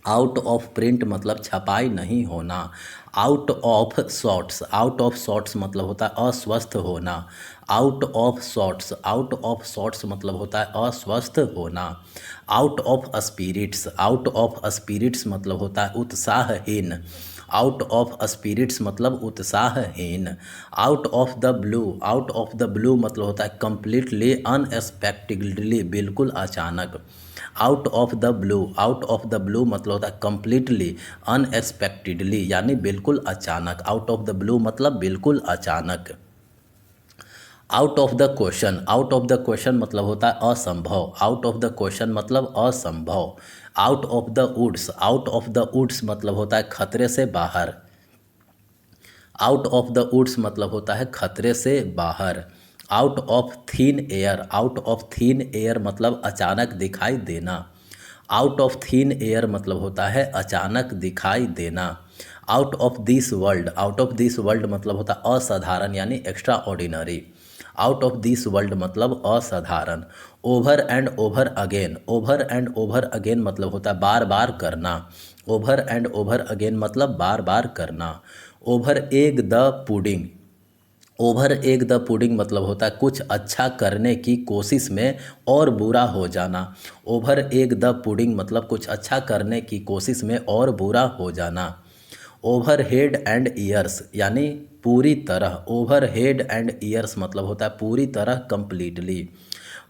आउट ऑफ प्रिंट मतलब छपाई नहीं होना। Out of sorts, out of sorts मतलब होता है अस्वस्थ होना। Out of sorts, out of sorts मतलब होता है अस्वस्थ होना। Out of spirits, out of spirits मतलब होता है उत्साहहीन। आउट ऑफ स्पिरिट्स मतलब उत्साहहीन। Out of the blue, out of the blue मतलब होता है कंप्लीटली अनएक्सपेक्टेडली, बिल्कुल अचानक। Out of the blue, out of the blue मतलब होता है कंप्लीटली अनएक्सपेक्टेडली यानी बिल्कुल अचानक। आउट ऑफ द ब्लू मतलब बिल्कुल अचानक। Out of the question, out of the question मतलब होता है असंभव। आउट ऑफ द क्वेश्चन मतलब असंभव। Out of the woods, out of the woods मतलब होता है खतरे से बाहर। आउट ऑफ द वुड्स मतलब होता है खतरे से बाहर। Out of thin air, out of thin air मतलब अचानक दिखाई देना। आउट ऑफ थीन एयर मतलब होता है अचानक दिखाई देना। Out of this world, out of this world मतलब होता है असाधारण यानी extra ordinary. Out of this world मतलब असाधारण। Over and over again, over and over again मतलब होता है बार बार करना। ओवर एंड ओवर अगेन मतलब बार बार करना। Over egg the pudding, over egg the pudding मतलब होता है कुछ अच्छा करने की कोशिश में और बुरा हो जाना। ओवर एग द पुडिंग मतलब कुछ अच्छा करने की कोशिश में और बुरा हो जाना। ओवर हेड एंड ईयर्स यानी पूरी तरह। ओवर हेड एंड ईयर्स मतलब होता है पूरी तरह completely.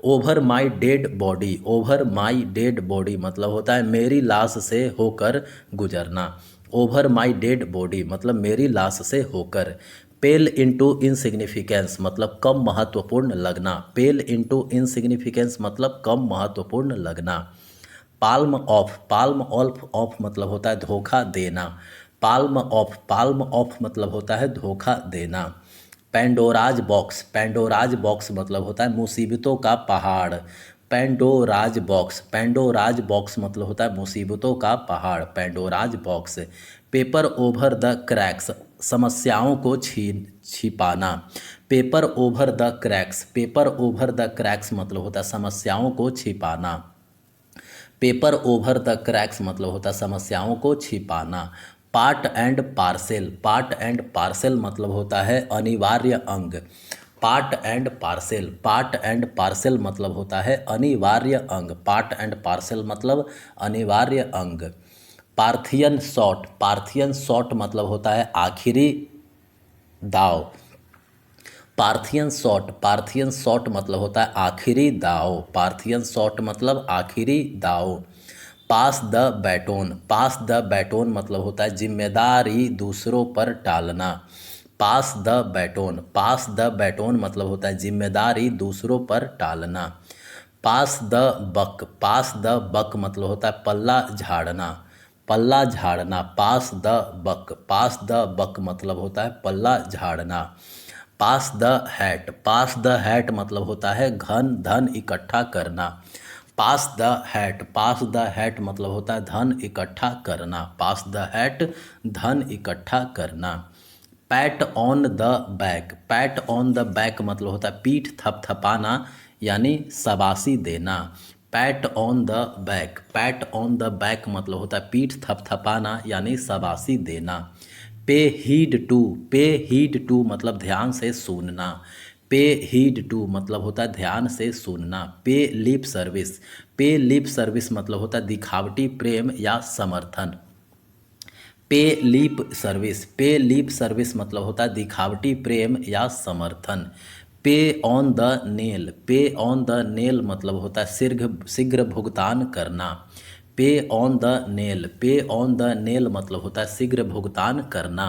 Over my dead body, over my dead body मतलब होता है मेरी लाश से होकर गुजरना। ओवर माई डेड बॉडी मतलब मेरी लाश से होकर। पेल इंटू इनसिग्निफिकेंस मतलब कम महत्वपूर्ण लगना। पेल इंटू इनसिग्निफिकेंस मतलब कम महत्वपूर्ण लगना। पाल्म ऑफ, पाल्म ऑफ मतलब होता है धोखा देना। पाल्म ऑफ, पाल्म ऑफ मतलब होता है धोखा देना। पेंडोराज बॉक्स, पेंडोराज बॉक्स मतलब होता है मुसीबतों का पहाड़। पेंडोराज बॉक्स, पेंडोराज बॉक्स मतलब होता है मुसीबतों का पहाड़। Pandora's box. Paper over the cracks, समस्याओं को छिपाना। Paper over the cracks, paper over the cracks मतलब होता है समस्याओं को छिपाना। पेपर ओवर द क्रैक्स मतलब होता है समस्याओं को छिपाना। Part and parcel, part and parcel मतलब होता है अनिवार्य अंग। Part and parcel, part and parcel मतलब होता है अनिवार्य अंग। पार्ट एंड पार्सेल मतलब अनिवार्य अंग। पार्थियन शॉट, पार्थियन शॉट मतलब होता है आखिरी दाव। पार्थियन शॉट, पार्थियन शॉट मतलब होता है आखिरी दाव। पार्थियन शॉट मतलब आखिरी दाव। पास द बैटोन, पास द बैटोन मतलब होता है जिम्मेदारी दूसरों पर टालना। पास द बैटोन, पास द बैटोन मतलब होता है जिम्मेदारी दूसरों पर टालना। पास the buck, pass the buck मतलब होता है पल्ला झाड़ना, पल्ला झाड़ना। Pass the buck, pass the buck मतलब होता है पल्ला झाड़ना। Pass the hat, pass the hat मतलब होता है घन धन इकट्ठा करना। Pass the hat, pass the hat मतलब होता है धन इकट्ठा करना। पास द हैट, धन इकट्ठा करना। PAT on the back, PAT on the back मतलब होता है पीठ थपथपाना यानी शाबाशी देना। PAT on the back, PAT on the back मतलब होता है पीठ थपथपाना यानी शाबाशी देना। पे हीड टू, पे हीड टू मतलब ध्यान से सुनना। पे हीड टू मतलब होता है ध्यान से सुनना। पे लिप सर्विस, पे लिप सर्विस मतलब होता है दिखावटी प्रेम या समर्थन। पे लिप सर्विस, पे लिप सर्विस मतलब होता है दिखावटी प्रेम या समर्थन। पे ऑन द नेल, पे ऑन द नेल मतलब होता है शीघ्र शीघ्र भुगतान करना। पे ऑन द नेल, पे ऑन द नेल मतलब होता है शीघ्र भुगतान करना।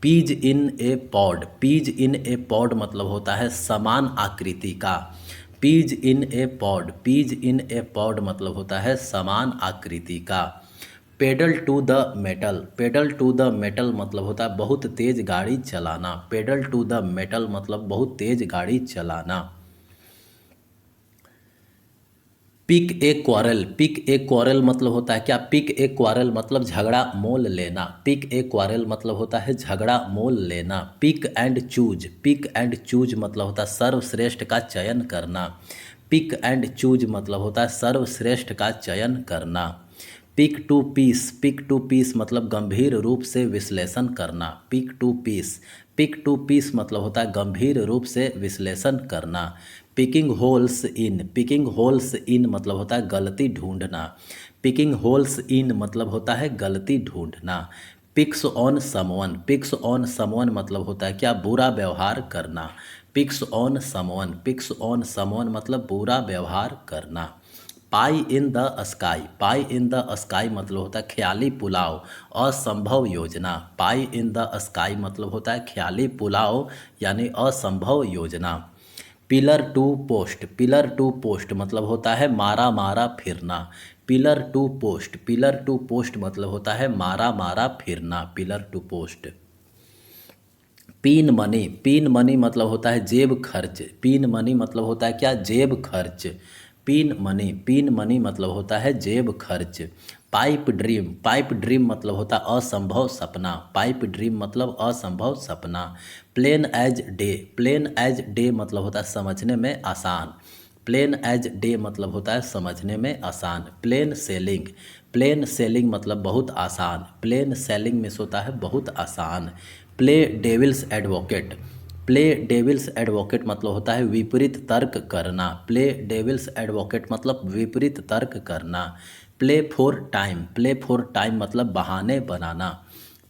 Ps in a pod, peas in a pod मतलब होता है समान आकृति का। Peas in a pod, peas in a pod मतलब होता है समान आकृति का। Pedal to the metal, pedal to the metal मतलब होता है बहुत तेज गाड़ी चलाना। पेडल टू द मेटल मतलब बहुत तेज गाड़ी चलाना। Pick a quarrel, pick a quarrel मतलब होता है क्या? पिक ए क्वारल मतलब झगड़ा मोल लेना। पिक ए क्वारल मतलब होता है झगड़ा मोल लेना। Pick and choose, pick and choose मतलब होता है सर्वश्रेष्ठ का चयन करना। पिक एंड चूज मतलब होता है सर्वश्रेष्ठ का चयन करना। Pick to piece, pick to piece मतलब गंभीर रूप से विश्लेषण करना। Pick to piece, pick to piece मतलब होता है गंभीर रूप से विश्लेषण करना। Picking holes in, picking holes in मतलब होता है गलती ढूंढना। पिकिंग होल्स इन मतलब होता है गलती ढूंढना। Picks on someone, picks on someone मतलब होता है क्या? बुरा व्यवहार करना। Picks on someone, picks on someone मतलब बुरा व्यवहार करना। Pie in the sky, pie in the sky मतलब होता है ख्याली पुलाव, असंभव योजना। पाई इन द स्काई मतलब होता है ख्याली पुलाव यानी असंभव योजना। Pillar to post, pillar to post मतलब होता है मारा मारा फिरना। Pillar to post, pillar to post मतलब होता है मारा मारा फिरना। Pillar to post. Pin money, pin money मतलब होता है जेब खर्च। पिन मनी मतलब होता है क्या? जेब खर्च। पिन मनी, पिन मनी मतलब होता है जेब खर्च। पाइप ड्रीम, पाइप ड्रीम मतलब होता है असंभव सपना। पाइप ड्रीम मतलब असंभव सपना। Plain as day, plain as day मतलब होता है समझने में आसान। प्लेन एज डे मतलब होता है समझने में आसान। प्लेन सेलिंग, प्लेन सेलिंग मतलब बहुत आसान। प्लेन सेलिंग में होता है बहुत आसान। Play devil's advocate, play devil's advocate मतलब होता है विपरीत तर्क करना। प्ले डेविल्स एडवोकेट मतलब विपरीत तर्क करना। Play for time, play for time मतलब बहाने बनाना।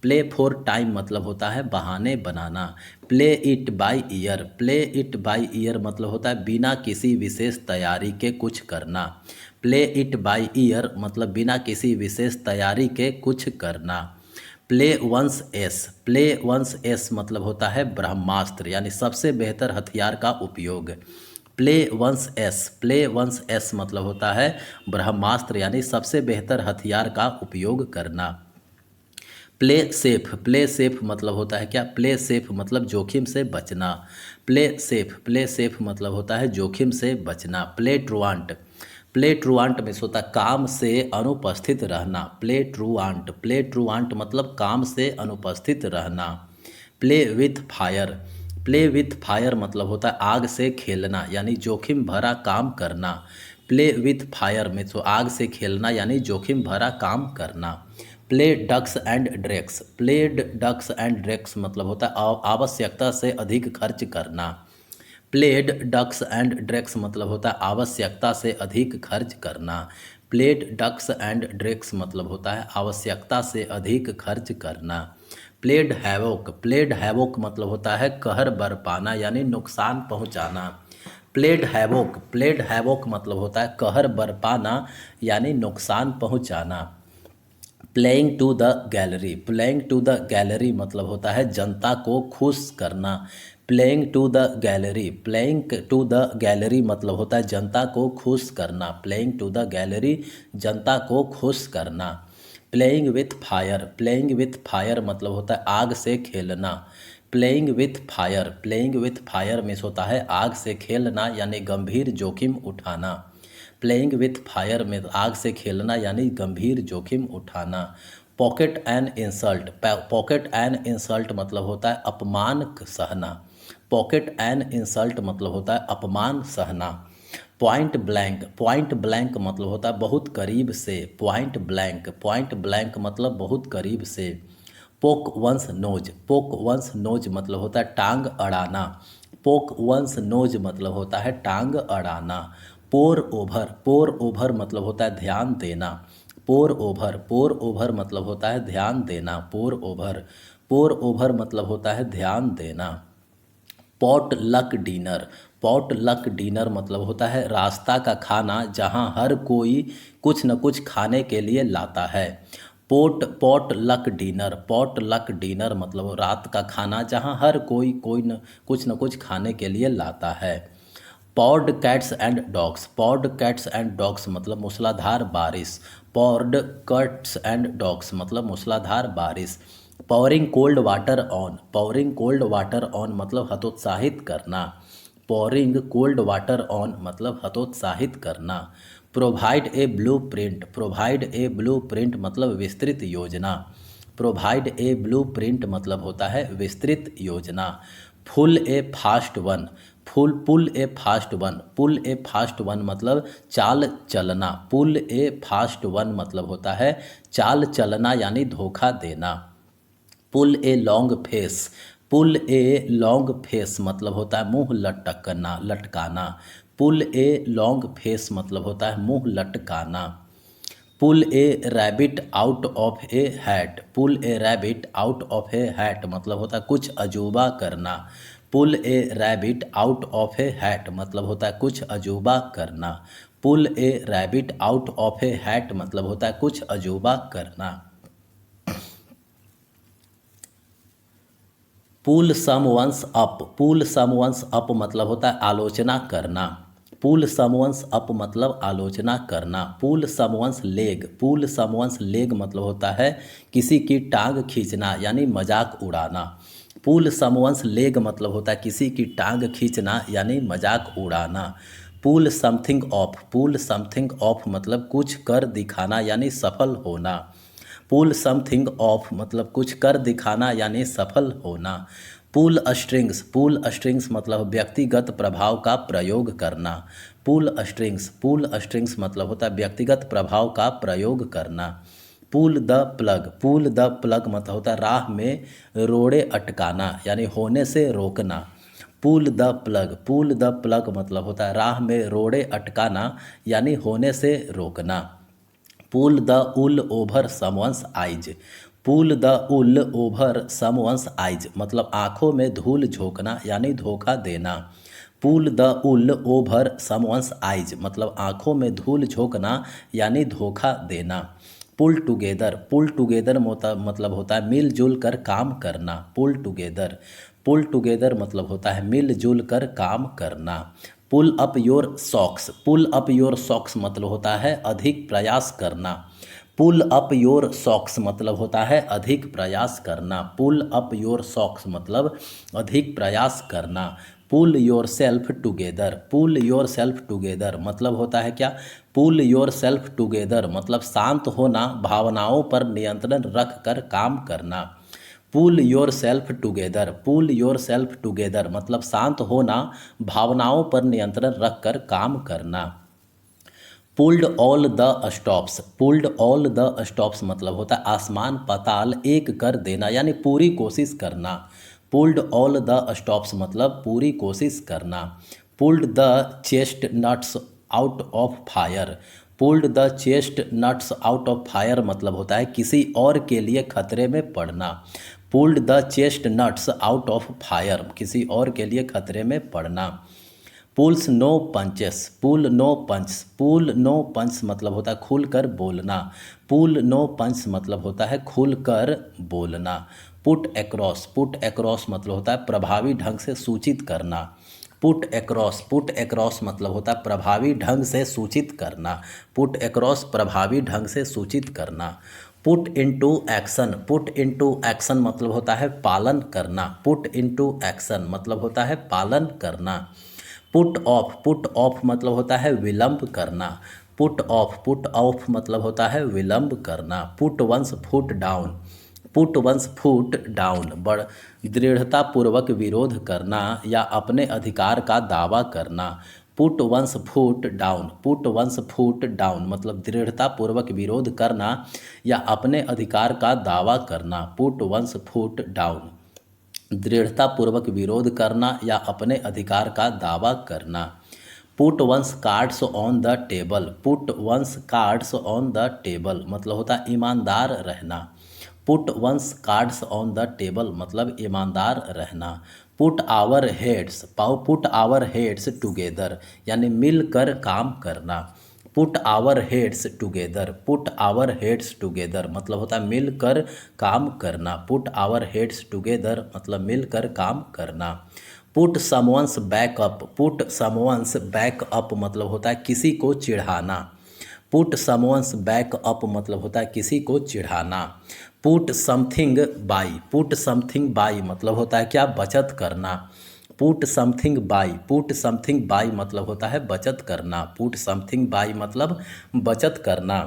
प्ले फॉर टाइम मतलब होता है बहाने बनाना। Play it by ear, play it by ear मतलब होता है बिना किसी विशेष तैयारी के कुछ करना। प्ले इट बाय ईयर मतलब बिना किसी विशेष तैयारी के कुछ करना। Play one's ace, play one's ace मतलब होता है ब्रह्मास्त्र यानी सबसे बेहतर हथियार का उपयोग। Play one's ace, play one's ace मतलब होता है ब्रह्मास्त्र यानी सबसे बेहतर हथियार का उपयोग करना। प्ले सेफ, प्ले सेफ मतलब होता है क्या? प्ले सेफ मतलब जोखिम से बचना। प्ले सेफ, प्ले सेफ मतलब होता है जोखिम से बचना। प्ले ट्रुआंट, प्ले ट्रुआंट में होता है काम से अनुपस्थित रहना। प्ले ट्रुआंट, प्ले ट्रुआंट मतलब काम से अनुपस्थित रहना। Play with fire, play with fire मतलब होता है आग से खेलना यानी जोखिम भरा काम करना। प्ले विथ फायर में तो आग से खेलना यानी जोखिम भरा काम करना। Play ducks and drakes, played ducks and drakes मतलब होता है आवश्यकता से अधिक खर्च करना। प्लेड डक्स एंड ड्रैक्स मतलब होता है आवश्यकता से अधिक खर्च करना। प्लेड डक्स एंड ड्रैक्स मतलब होता है आवश्यकता से अधिक खर्च करना। प्लेड हैवोक, प्लेड हैवोक मतलब होता है कहर बरपाना यानी नुकसान पहुंचाना। प्लेड हैवोक मतलब होता है कहर बरपाना यानी नुकसान पहुंचाना। प्लेइंग टू द गैलरी मतलब होता है जनता को खुश करना। प्लेइंग टू द गैलरी मतलब होता है जनता को खुश करना। प्लेइंग टू द गैलरी जनता को खुश करना। प्लेइंग विथ फायर मतलब होता है आग से खेलना। प्लेइंग विथ फायर में होता है आग से खेलना यानी गंभीर जोखिम उठाना। प्लेइंग विथ फायर में आग से खेलना यानी गंभीर जोखिम उठाना। पॉकेट एन इंसल्ट मतलब होता है अपमान सहना। पॉकेट एन इंसल्ट मतलब होता है अपमान सहना। पॉइंट ब्लैंक मतलब होता है बहुत करीब से। पॉइंट ब्लैंक मतलब बहुत करीब से। पोक वंस नोज मतलब होता है टांग अड़ाना। पोक वंस नोज मतलब होता है टांग अड़ाना। पोर ओवर मतलब होता है ध्यान देना। पोर ओवर मतलब होता है ध्यान देना। पोर ओवर मतलब होता है ध्यान देना। पॉट लक डिनर मतलब होता है रास्ता का खाना जहां हर कोई कुछ न कुछ खाने के लिए लाता है। पॉट लक डिनर मतलब रात का खाना जहां हर कोई कुछ न कुछ खाने के लिए लाता है। पॉड कैट्स एंड डॉग्स मतलब मूसलाधार बारिश। पॉड कैट्स एंड डॉग्स मतलब मूसलाधार बारिश। पॉरिंग कोल्ड वाटर ऑन मतलब हतोत्साहित करना। पॉरिंग कोल्ड वाटर ऑन मतलब हतोत्साहित करना। प्रोवाइड ए ब्लू प्रिंट मतलब विस्तृत योजना। प्रोवाइड ए ब्लू प्रिंट मतलब होता है विस्तृत योजना। पुल ए फास्ट वन मतलब चाल चलना। पुल ए फास्ट वन मतलब होता है चाल चलना यानी धोखा देना। पुल ए लॉन्ग फेस मतलब होता है मुंह लटकाना। पुल ए लॉन्ग फेस मतलब होता है मुंह लटकाना। Pull a rabbit out of a hat मतलब होता है कुछ अजूबा करना। Pull a rabbit out of a hat मतलब होता है कुछ अजूबा करना। Pull a rabbit out of a hat मतलब होता है कुछ अजूबा करना। पुल समवंस अप मतलब होता है आलोचना करना। पुल समवंस अप मतलब आलोचना करना। पुल समवंस लेग मतलब होता है किसी की टांग खींचना यानी मजाक उड़ाना। पुल समवंस लेग मतलब होता है किसी की टांग खींचना यानी मजाक उड़ाना। पुल समथिंग ऑफ मतलब कुछ कर दिखाना यानी सफल होना। पुल समथिंग ऑफ मतलब कुछ कर दिखाना यानी सफल होना। पुल स्ट्रिंग्स मतलब व्यक्तिगत प्रभाव का प्रयोग करना। पुल स्ट्रिंग्स मतलब होता है व्यक्तिगत प्रभाव का प्रयोग करना। पुल द प्लग मतलब होता है राह में रोड़े अटकाना यानी होने से रोकना। पुल द प्लग मतलब होता है राह में रोड़े अटकाना यानी होने से रोकना। Pull the wool over someone's eyes मतलब आँखों में धूल झोंकना यानी धोखा देना। Pull the wool over someone's eyes मतलब आँखों में धूल झोंकना यानी धोखा देना। पुल टुगेदर मतलब होता है मिलजुल कर काम करना। पुल टुगेदर मतलब होता है मिलजुल कर काम करना। पुल अप योर सॉक्स मतलब होता है अधिक प्रयास करना। पुल अप योर सॉक्स मतलब होता है अधिक प्रयास करना। पुल अप योर सॉक्स मतलब अधिक प्रयास करना। पुल योर सेल्फ टुगेदर मतलब होता है क्या? पुल योर सेल्फ टुगेदर मतलब शांत होना, भावनाओं पर नियंत्रण रख कर काम करना। पुल योर सेल्फ टुगेदर मतलब शांत होना, भावनाओं पर नियंत्रण रख कर काम करना। पुल्ड ऑल द स्टॉप्स मतलब होता है आसमान पाताल एक कर देना यानी पूरी कोशिश करना। पुल्ड ऑल द स्टॉप्स मतलब पूरी कोशिश करना। Pulled the chest nuts out of fire मतलब होता है किसी और के लिए खतरे में पड़ना। Pulled the chest nuts out of fire किसी और के लिए खतरे में पड़ना। पुल्स नो पंचेस, पुल नो पंच, पुल नो पंच मतलब होता है खुल कर बोलना, पुल नो पंच मतलब होता है खुल कर बोलना। पुट एक्रॉस, पुट एक्रॉस मतलब होता है प्रभावी ढंग से सूचित करना, पुट एक्रॉस, पुट एक्रॉस मतलब होता है प्रभावी ढंग से सूचित करना, पुट एक्रॉस प्रभावी ढंग से सूचित करना। Put into action, put into action मतलब होता है पालन करना, पुट इनटू एक्शन मतलब होता है पालन करना। पुट ऑफ, पुट ऑफ मतलब होता है विलंब करना, पुट ऑफ, पुट ऑफ मतलब होता है विलंब करना। Put one's foot down, put one's foot down दृढ़तापूर्वक विरोध करना या अपने अधिकार का दावा करना। Put one's foot down, put one's foot down मतलब दृढ़तापूर्वक विरोध करना या अपने अधिकार का दावा करना। पुट वंस फुट डाउन दृढ़तापूर्वक विरोध करना या अपने अधिकार का दावा करना। Put one's cards on the table, put one's cards on the table मतलब होता है ईमानदार रहना, put one's cards on the table मतलब ईमानदार रहना। Put our heads, put our heads together यानी मिलकर काम करना, put our heads together, put our heads together मतलब होता है मिलकर काम करना, पुट आवर हेड्स टुगेदर मतलब मिलकर काम करना। Put someone's back up, put someone's back up मतलब होता है किसी को चिढ़ाना, पुट समवंस बैक अप मतलब होता है किसी को चिढ़ाना। Put something by, put something by मतलब होता है क्या बचत करना, put something by, put something by मतलब होता है बचत करना, पुट समथिंग बाई मतलब बचत करना।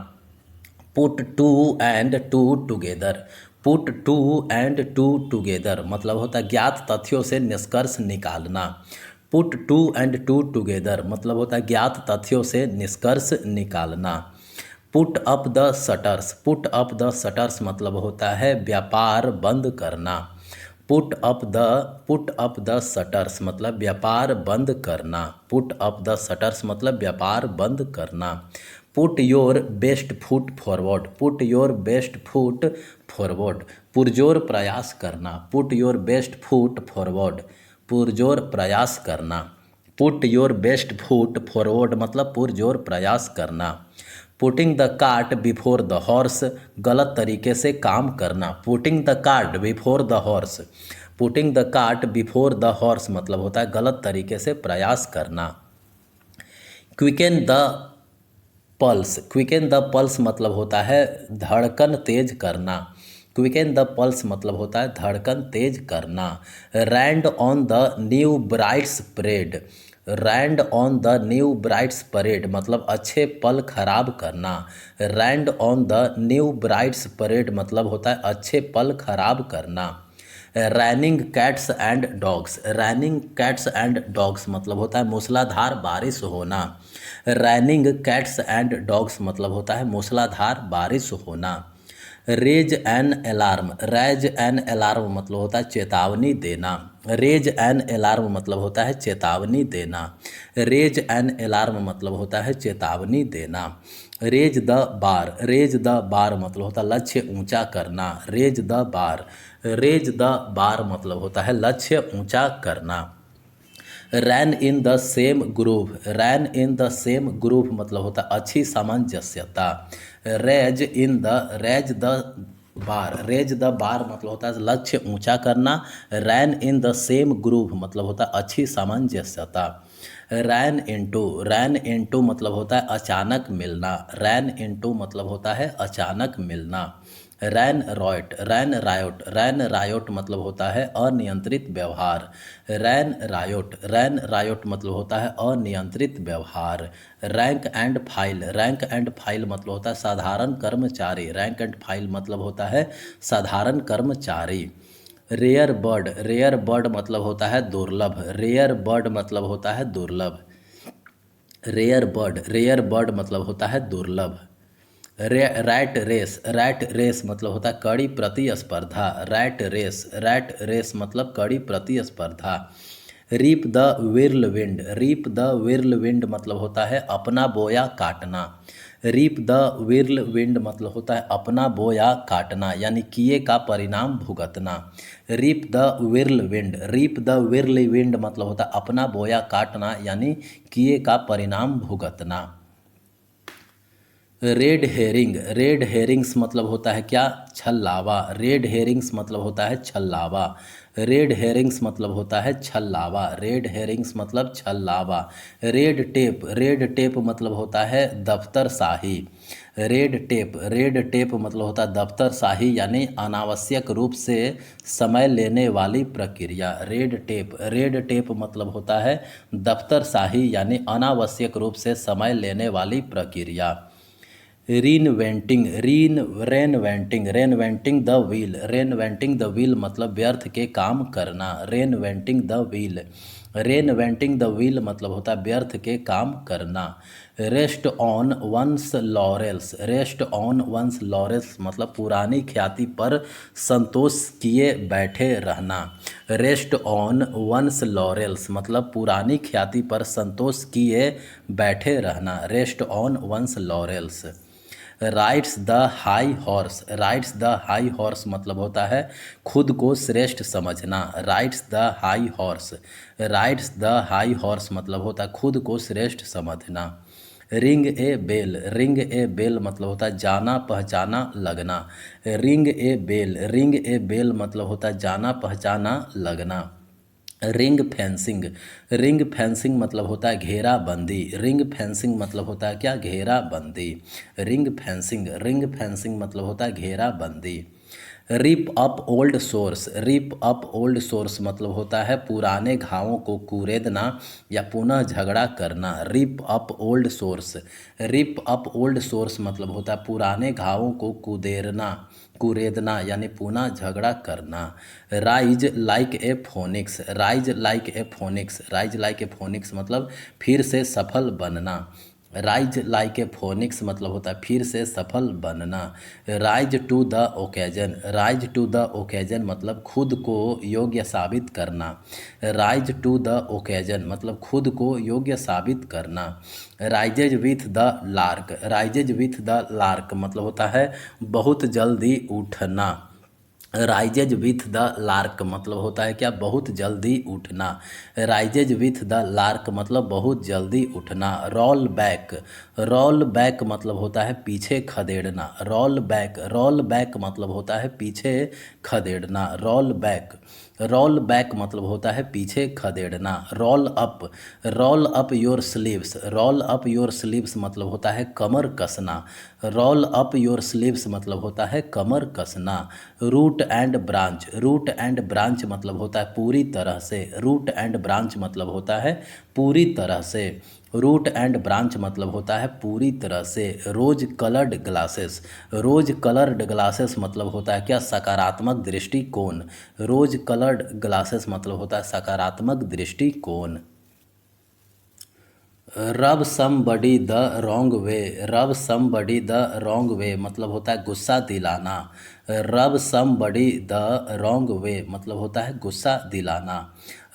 Put two and two together, put two and two together मतलब होता है ज्ञात तथ्यों से निष्कर्ष निकालना, put two and two together मतलब होता है ज्ञात तथ्यों से निष्कर्ष निकालना। Put up the shutters, put up the shutters मतलब होता है व्यापार बंद करना, पुट अप द शटर्स मतलब व्यापार बंद करना, पुट अप द शटर्स मतलब व्यापार बंद करना। Put your best foot forward, put your best foot forward पुरजोर प्रयास करना, put your best foot forward पुरजोर प्रयास करना। Put your best foot forward मतलब पुरजोर प्रयास करना। Putting the cart before the horse गलत तरीके से काम करना, putting the cart before the horse, putting the cart before the horse मतलब होता है गलत तरीके से प्रयास करना। Quicken the pulse, quicken the pulse मतलब होता है धड़कन तेज करना, क्विकन द पल्स मतलब होता है धड़कन तेज करना। Rained on the new brides parade, rained on the new brides parade मतलब अच्छे पल खराब करना, rained on the new brides parade मतलब होता है अच्छे पल खराब करना। Raining cats and dogs, raining cats and dogs मतलब होता है मूसलाधार बारिश होना, रैनिंग कैट्स एंड डॉग्स मतलब होता है मूसलाधार बारिश होना। Raise an alarm, raise an alarm मतलब होता है चेतावनी देना, रेज एन अलार्म मतलब होता है चेतावनी देना, रेज एन अलार्म मतलब होता है चेतावनी देना। Raise the bar, raise the bar मतलब होता है लक्ष्य ऊंचा करना, raise the bar, raise the bar मतलब होता है लक्ष्य ऊंचा करना। Ran in the same groove, ran in the same groove मतलब होता है अच्छी सामंजस्यता। Raise in the, raise the bar, raise the bar मतलब होता है लक्ष्य ऊंचा करना, ran in the same groove मतलब होता है अच्छी सामंजस्यता। रैन इनटू, रैन इनटू मतलब होता है अचानक मिलना, रैन इनटू मतलब होता है अचानक मिलना। रैन रॉयट, रैन रायोट, रैन रायोट मतलब होता है अनियंत्रित व्यवहार, रैन रायोट, रैन रायोट मतलब होता है अनियंत्रित व्यवहार। Rank and file, rank and file मतलब होता है साधारण कर्मचारी, रैंक एंड फाइल मतलब होता है साधारण कर्मचारी। रेयर बर्ड, रेयर बर्ड मतलब होता है दुर्लभ, रेयर बर्ड मतलब होता है दुर्लभ, रेयर बर्ड, रेयर बर्ड मतलब होता है दुर्लभ। रैट रेस, रैट रेस मतलब होता है कड़ी प्रतिस्पर्धा, रैट रेस, रैट रेस मतलब कड़ी प्रतिस्पर्धा। Reap the whirlwind, reap the whirlwind मतलब होता है अपना बोया काटना, रीप द विर्ल विंड मतलब होता है अपना बोया काटना यानी किए का परिणाम भुगतना। Reap the whirlwind, reap the whirlwind मतलब होता है अपना बोया काटना यानी किए का परिणाम भुगतना। रेड हेरिंग, रेड हेरिंग्स मतलब होता है क्या, छल्लावा। रेड हेरिंग्स मतलब होता है छल्लावा। रेड हेरिंग्स मतलब होता है छल्लावा। रेड हेरिंग्स मतलब छल्लावा। रेड टेप, रेड टेप मतलब होता है दफ्तर शाही। रेड टेप, रेड टेप मतलब होता है दफ्तर शाही यानी अनावश्यक रूप से समय लेने वाली प्रक्रिया। रेड टेप, रेड टेप मतलब होता है दफ्तर शाही यानी अनावश्यक रूप से समय लेने वाली प्रक्रिया। Reinventing, reinventing, reinventing the wheel, reinventing the wheel मतलब व्यर्थ के काम करना। Reinventing the wheel, reinventing the wheel मतलब होता है व्यर्थ के काम करना। Rest on one's laurels, rest on one's laurels मतलब पुरानी ख्याति पर संतोष किए बैठे रहना। रेस्ट ऑन वंस लॉरेल्स मतलब पुरानी ख्याति पर संतोष किए बैठे रहना। Rest on one's laurels. Rides the high horse, rides the high horse मतलब होता है खुद को श्रेष्ठ समझना। Rides the high horse, rides the high horse मतलब होता है खुद को श्रेष्ठ समझना। Ring a bell, ring a bell मतलब होता है जाना पहचाना लगना। Ring a bell, ring a bell मतलब होता है जाना पहचाना लगना। रिंग फेंसिंग, रिंग फेंसिंग मतलब होता है घेराबंदी। रिंग फेंसिंग मतलब होता है क्या, घेराबंदी। रिंग फेंसिंग, रिंग फेंसिंग मतलब होता है घेराबंदी। Rip up old source, rip up old source मतलब होता है पुराने घावों को कुरेदना या पुनः झगड़ा करना। Rip up old source, rip up old source मतलब होता है पुराने घावों को कुदेरना, कुरेदना यानी पुनः झगड़ा करना। Rise like a phoenix, rise like a phoenix, rise like a phoenix मतलब फिर से सफल बनना। राइज लाइक ए फोनिक्स मतलब होता है फिर से सफल बनना। Rise to the occasion, rise to the occasion मतलब खुद को योग्य साबित करना। राइज टू द ओकेजन मतलब खुद को योग्य साबित करना। Rises with the lark, rises with the lark मतलब होता है बहुत जल्दी उठना। राइजेज विथ द लार्क मतलब होता है क्या, बहुत जल्दी उठना। राइजेज विथ द लार्क मतलब बहुत जल्दी उठना। रोल बैक, रोल बैक मतलब होता है पीछे खदेड़ना। रोल बैक, रोल बैक मतलब होता है पीछे खदेड़ना। रोल बैक, रोल बैक मतलब होता है पीछे खदेड़ना। Roll up, roll up your sleeves, roll up your sleeves मतलब होता है कमर कसना। रोल अप योर स्लीव्स मतलब होता है कमर कसना। Root and branch, root and branch मतलब होता है पूरी तरह से। रूट एंड ब्रांच मतलब होता है पूरी तरह से। रूट एंड ब्रांच मतलब होता है पूरी तरह से। Rose coloured glasses, rose coloured glasses मतलब होता है क्या, सकारात्मक दृष्टिकोण। रोज कलर्ड ग्लासेस मतलब होता है सकारात्मक दृष्टिकोण। रब समबडी द रॉन्ग वे, रब समबडी द रॉन्ग वे मतलब होता है गुस्सा दिलाना। रब समबडी द रॉन्ग वे मतलब होता है गुस्सा दिलाना।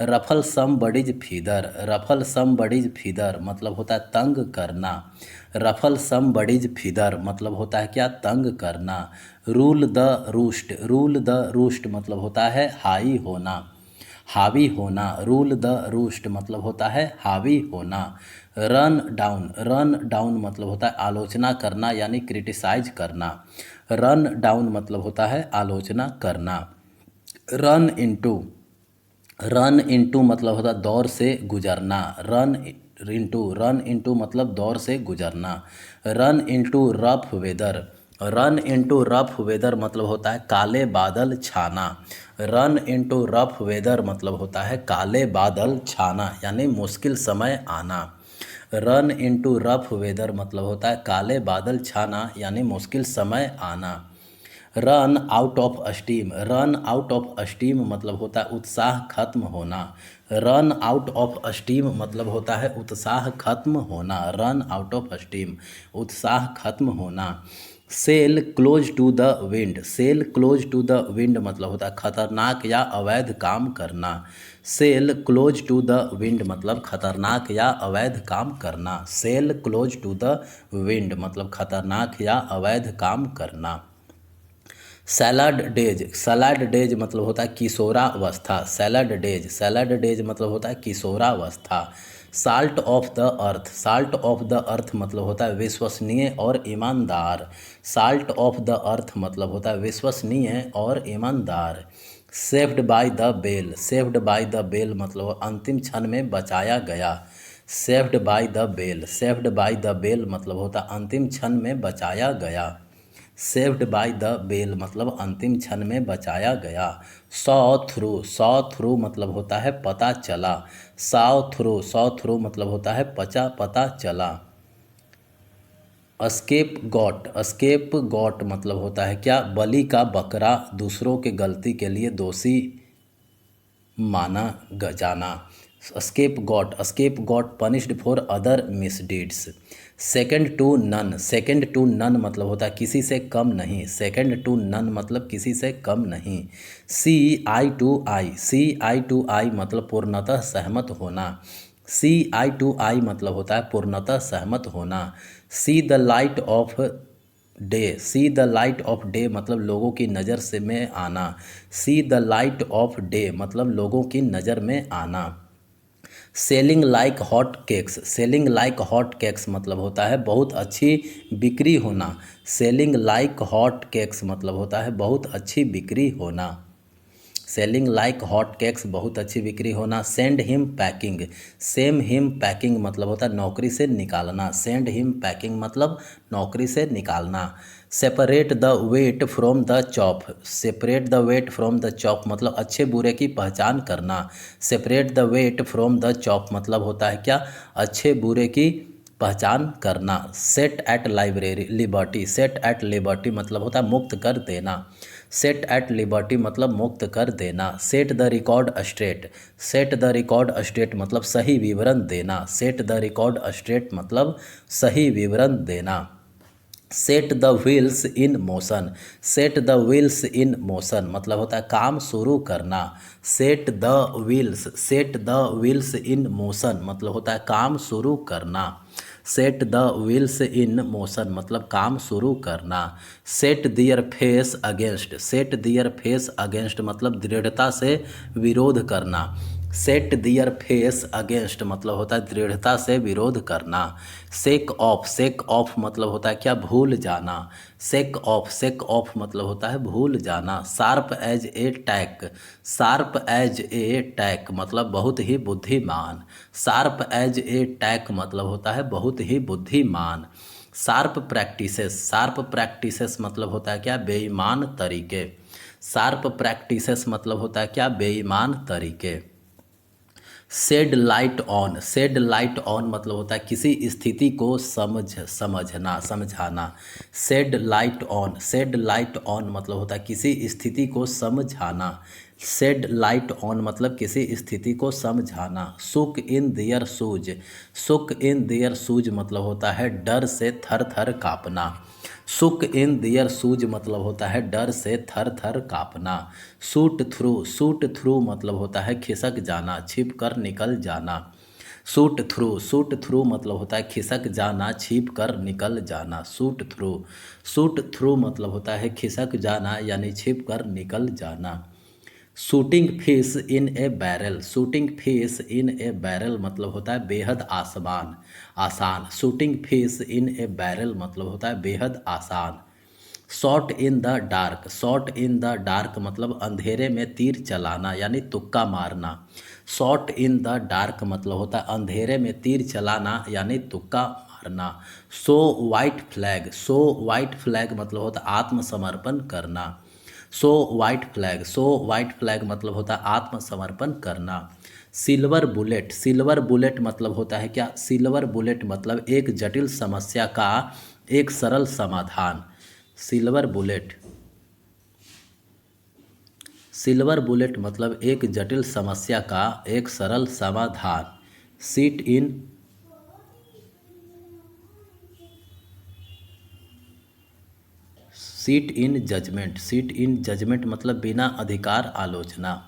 Ruffle somebody's feather, ruffle somebody's feather मतलब होता है तंग करना। रफल समबडीज फीदर मतलब होता है क्या, तंग करना। Rule the roost, rule the roost मतलब होता है हाई होना, हावी होना। रूल द रूस्ट मतलब होता है हावी होना। रन डाउन, रन डाउन मतलब होता है आलोचना करना यानी क्रिटिसाइज करना। रन डाउन मतलब होता है आलोचना करना। रन इनटू, रन इनटू मतलब होता है दौर से गुजरना। रन इनटू, रन इनटू मतलब दौर से गुजरना। Run into rough weather, run into rough weather मतलब होता है काले बादल छाना। रन इनटू रफ वेदर मतलब होता है काले बादल छाना यानी मुश्किल समय आना। रन इनटू रफ वेदर मतलब होता है काले बादल छाना यानी मुश्किल समय आना। Run out of steam, run out of steam मतलब होता है उत्साह खत्म होना। रन आउट ऑफ स्टीम मतलब होता है उत्साह खत्म होना। रन आउट ऑफ स्टीम, उत्साह खत्म होना। Sail close to the wind, sail close to the wind मतलब होता है खतरनाक या अवैध काम करना। Sail close to the wind मतलब खतरनाक या अवैध काम करना। Sail close to the wind मतलब खतरनाक या अवैध काम करना। सैलड डेज, सैलड डेज मतलब होता है किशोरावस्था। सैलड डेज, सैलड डेज मतलब होता है किशोरावस्था। Salt of the earth, salt of the earth मतलब होता है विश्वसनीय और ईमानदार। साल्ट ऑफ द अर्थ मतलब होता है विश्वसनीय और ईमानदार। Saved by the bell, saved by the bell मतलब अंतिम क्षण में बचाया गया। Saved by the bell, saved by the bell मतलब होता है अंतिम क्षण में बचाया गया। सेव्ड बाय द बेल मतलब अंतिम क्षण में बचाया गया। सॉ थ्रू, सॉ थ्रू मतलब होता है पता चला। सॉ थ्रू, सॉ थ्रू मतलब होता है पता चला। स्केप गॉट, स्केप गॉट मतलब होता है क्या बलि का बकरा, दूसरों के गलती के लिए दोषी माना जाना। Scapegoat punished for other misdeeds. Second to none, second to none मतलब होता है किसी से कम नहीं। सेकंड टू नन मतलब किसी से कम नहीं। सी eye to I, C eye to आई मतलब पूर्णतः सहमत होना। सी आई टू आई मतलब होता है पूर्णतः सहमत होना। See the light of day, see the light of day मतलब लोगों की नज़र से में आना। See the light of day मतलब लोगों की नज़र में आना। Selling like hot cakes, selling like hot cakes मतलब होता है बहुत अच्छी बिक्री होना। सेलिंग लाइक हॉट केक्स मतलब होता है बहुत अच्छी बिक्री होना। सेलिंग लाइक हॉट केक्स बहुत अच्छी बिक्री होना। Send him packing, same him packing मतलब होता है नौकरी से निकालना। सेंड हिम पैकिंग मतलब नौकरी से निकालना। Separate the wheat from the chaff, separate the wheat from the chaff मतलब अच्छे बुरे की पहचान करना। Separate the wheat from the chaff मतलब होता है क्या अच्छे बुरे की पहचान करना। Set at library liberty, set at liberty मतलब होता है मुक्त कर देना। सेट एट लिबर्टी मतलब मुक्त कर देना। Set the record straight, set the record straight मतलब सही विवरण देना। सेट द रिकॉर्ड स्ट्रेट मतलब सही विवरण देना। Set the wheels in motion, set the wheels in motion मतलब होता है काम शुरू करना। Set the wheels, set the wheels in motion मतलब होता है काम शुरू करना। Set the wheels in motion मतलब काम शुरू करना। सेट दियर फेस अगेंस्ट, सेट दियर फेस अगेंस्ट मतलब दृढ़ता से विरोध करना। सेट दियर फेस अगेंस्ट मतलब होता है दृढ़ता से विरोध करना। सेक ऑफ, सेक ऑफ मतलब होता है क्या भूल जाना। सेक ऑफ, सेक ऑफ मतलब होता है भूल जाना। Sharp as a tack, sharp as a tack मतलब बहुत ही बुद्धिमान। शार्प एज ए टैक मतलब होता है बहुत ही बुद्धिमान। शार्प प्रैक्टिसेस, शार्प प्रैक्टिसेस मतलब होता है क्या बेईमान तरीके। शार्प प्रैक्टिसेस मतलब होता है क्या बेईमान तरीके। Shed light on, shed light on मतलब होता है किसी स्थिति को समझना समझाना। Shed light on, shed light on मतलब होता है किसी स्थिति को समझाना। शेड लाइट ऑन मतलब किसी स्थिति को समझाना। सुक इन देयर शूज, सुक इन देयर शूज मतलब होता है डर से थर थर काँपना। सुक इन देयर शूज मतलब होता है डर से थर थर काँपना। शूट थ्रू, शूट थ्रू मतलब होता है खिसक जाना छिप कर निकल जाना। शूट थ्रू, शूट थ्रू मतलब होता है खिसक जाना छिप कर निकल जाना। शूट थ्रू, शूट थ्रू मतलब होता है खिसक जाना यानी छिप कर निकल जाना। Shooting fish in A barrel, shooting fish in A barrel मतलब होता है बेहद आसान आसान। Shooting fish in A barrel मतलब होता है बेहद आसान। Shot in the dark, shot in the dark मतलब अंधेरे में तीर चलाना यानी तुक्का मारना। शॉट इन द डार्क मतलब होता है अंधेरे में तीर चलाना यानी तुक्का मारना। So white flag, so white flag मतलब होता है आत्मसमर्पण करना। So white flag, so white flag मतलब होता है आत्मसमर्पण करना। सिल्वर बुलेट, सिल्वर बुलेट मतलब होता है क्या सिल्वर बुलेट मतलब एक जटिल समस्या का एक सरल समाधान। सिल्वर बुलेट, सिल्वर बुलेट मतलब एक जटिल समस्या का एक सरल समाधान। Sit in, sit in judgement, sit in judgement मतलब बिना अधिकार आलोचना।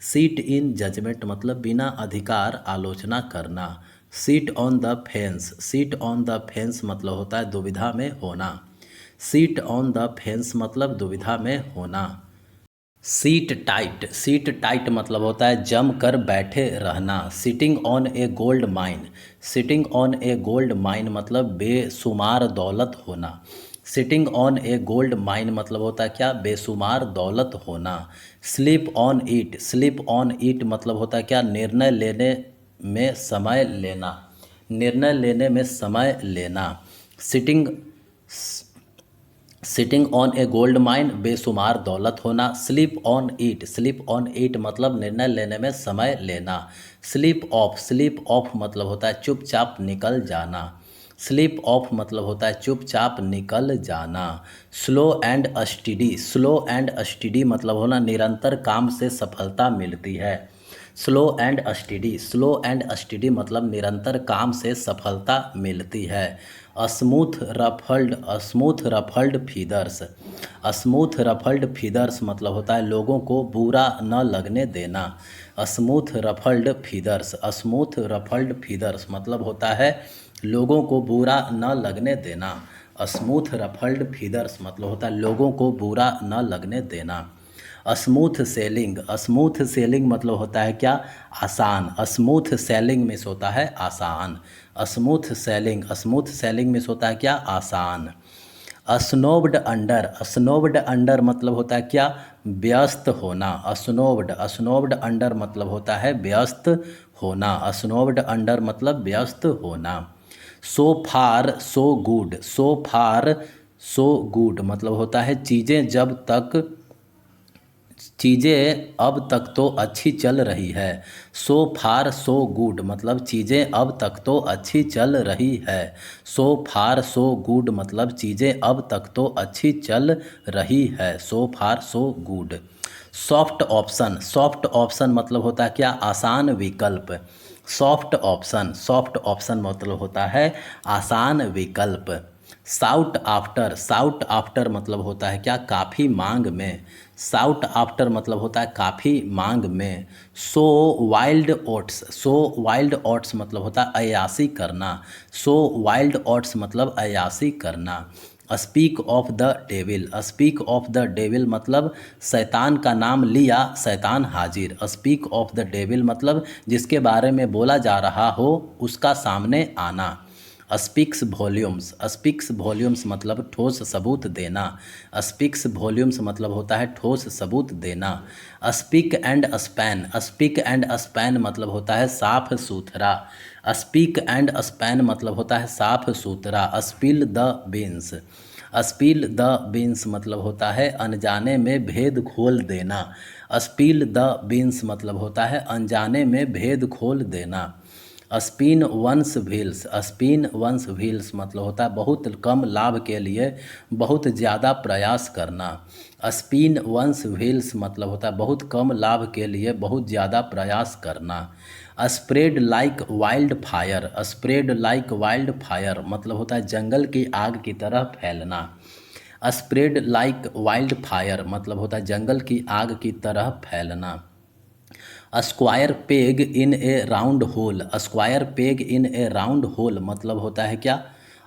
सीट इन जजमेंट मतलब बिना अधिकार आलोचना करना। Seat on the fence, seat on the fence मतलब होता है दुविधा में होना। सीट ऑन द फेंस मतलब दुविधा में होना। सीट टाइट, सीट टाइट मतलब होता है जम कर बैठे रहना। Sitting on a gold mine, sitting on a gold mine मतलब बेशुमार दौलत होना। Sitting on a gold mine मतलब होता है क्या, बेशुमार दौलत होना। Sleep on it, sleep on it मतलब होता है क्या, निर्णय लेने में समय लेना, निर्णय लेने में समय लेना। Sitting sitting on a gold mine बेशुमार दौलत होना। Sleep on it, sleep on it मतलब निर्णय लेने में समय लेना। स्लीप ऑफ, स्लीप ऑफ मतलब होता है चुपचाप निकल जाना। स्लीप ऑफ मतलब होता है चुपचाप निकल जाना। Slow and study, slow and study मतलब होना निरंतर काम से सफलता मिलती है। Slow and study, slow and study मतलब निरंतर काम से सफलता मिलती है। Smooth ruffled, smooth ruffled feathers, smooth ruffled feathers मतलब होता है लोगों को बुरा न लगने देना। Smooth ruffled feathers, smooth ruffled feathers मतलब होता है लोगों को बुरा न लगने देना। स्मूथ रफल्ड फीदर्स मतलब होता है लोगों को बुरा न लगने देना। स्मूथ सेलिंग, स्मूथ सेलिंग मतलब होता है क्या, आसान। स्मूथ सेलिंग में होता है आसान। स्मूथ सेलिंग, स्मूथ सेलिंग में होता है क्या, आसान। स्नोब्ड अंडर, स्नोब्ड अंडर मतलब होता है क्या, व्यस्त होना। स्नोब्ड, स्नोब्ड अंडर मतलब होता है व्यस्त होना। स्नोब्ड अंडर मतलब व्यस्त होना। सो फार सो गुड, सो फार सो गुड मतलब होता है चीज़ें अब तक तो अच्छी चल रही है। सो फार सो गुड मतलब चीज़ें अब तक तो अच्छी चल रही है। सो फार सो गुड मतलब चीज़ें अब तक तो अच्छी चल रही है। So far so good. Soft option, soft option मतलब होता है क्या, आसान विकल्प। सॉफ्ट ऑप्शन, सॉफ्ट ऑप्शन मतलब होता है आसान विकल्प। साउट आफ्टर, साउट आफ्टर मतलब होता है क्या, काफ़ी मांग में। साउट आफ्टर मतलब होता है काफ़ी मांग में। सो वाइल्ड ओट्स, सो वाइल्ड ओट्स मतलब होता है अय्याशी करना। सो वाइल्ड ओट्स मतलब अय्याशी करना। Speak of the devil, speak of the devil मतलब शैतान का नाम लिया शैतान हाजिर। स्पीक ऑफ द डेविल मतलब जिसके बारे में बोला जा रहा हो उसका सामने आना। स्पीक्स वॉल्यूम्स, स्पीक्स वॉल्यूम्स मतलब ठोस सबूत देना। स्पीक्स वॉल्यूम्स मतलब होता है ठोस सबूत देना। Speak and span, speak and span मतलब होता है साफ सुथरा। स्पीक एंड स्पैन मतलब होता है साफ सुथरा। Spill the beans, spill the beans मतलब होता है अनजाने में भेद खोल देना। स्पिल द बीन्स मतलब होता है अनजाने में भेद खोल देना। Spin one's wheels, spin one's wheels मतलब होता है बहुत कम लाभ के लिए बहुत ज़्यादा प्रयास करना। स्पिन वंस व्हील्स मतलब होता है बहुत कम लाभ के लिए बहुत ज़्यादा प्रयास करना। Spread like wild fire, spread like wild fire मतलब होता है जंगल की आग की तरह फैलना। स्प्रेड लाइक वाइल्ड फायर मतलब होता है जंगल की आग की तरह फैलना। Square peg in a round hole, square peg in a round hole मतलब होता है क्या,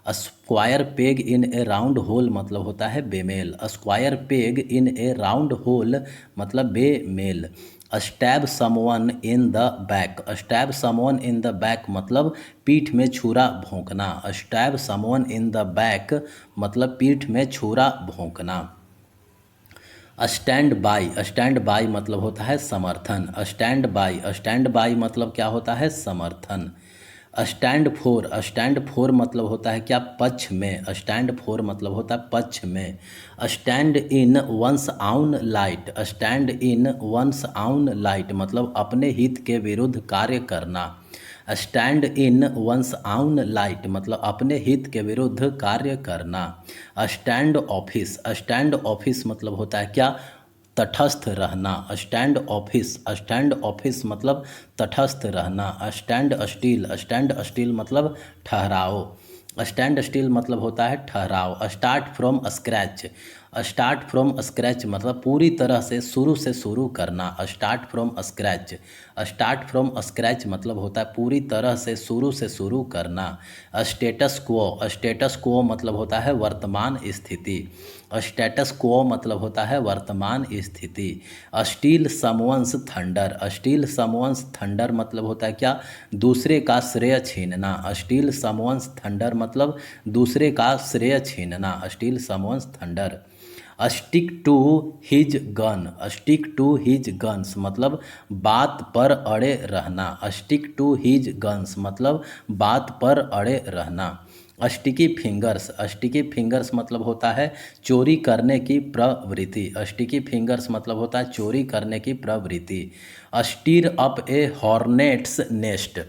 square peg in a round hole मतलब होता है बेमेल। Square peg in a round hole मतलब बेमेल। Stab someone in the back, stab someone in the back मतलब पीठ में छुरा भोंकना। Stab someone in the back मतलब पीठ में छुरा भोंकना। स्टैंड बाई, स्टैंड बाई मतलब होता है समर्थन। स्टैंड बाई, स्टैंड बाई मतलब क्या होता है, समर्थन। स्टैंड फोर, स्टैंड फोर मतलब होता है क्या, पक्ष में। स्टैंड फोर मतलब होता है पक्ष में। स्टैंड इन वंस आउन लाइट, स्टैंड इन वंस आउन लाइट मतलब अपने हित के विरुद्ध कार्य करना। स्टैंड इन वंस आउन लाइट मतलब अपने हित के विरुद्ध कार्य करना। स्टैंड ऑफिस, स्टैंड ऑफिस मतलब होता है क्या, तटस्थ रहना। स्टैंड ऑफिस, स्टैंड ऑफिस मतलब तटस्थ रहना। स्टैंड स्टील, स्टैंड स्टील मतलब ठहराओ। स्टैंड स्टिल मतलब होता है ठहराव। Start from scratch, start from scratch मतलब पूरी तरह से शुरू करना। Start from scratch, start from scratch मतलब होता है पूरी तरह से शुरू करना। स्टेटस क्वो, स्टेटस क्वो मतलब होता है वर्तमान स्थिति। स्टेटस क्वो मतलब होता है वर्तमान स्थिति। Steel someone's thunder, steel someone's thunder मतलब होता है क्या, दूसरे का श्रेय छीनना। स्टील समवंस थंडर मतलब दूसरे का श्रेय छीनना। Steal someone's thunder. Stick to his gun, stick to his guns मतलब बात पर अड़े रहना। स्टिक टू हिज गन्स मतलब बात पर अड़े रहना। स्टिकी फिंगर्स, स्टिकी फिंगर्स मतलब होता है चोरी करने की प्रवृत्ति। स्टिकी फिंगर्स मतलब होता है चोरी करने की प्रवृत्ति। स्टीर अप ए हॉर्नेट्स नेस्ट,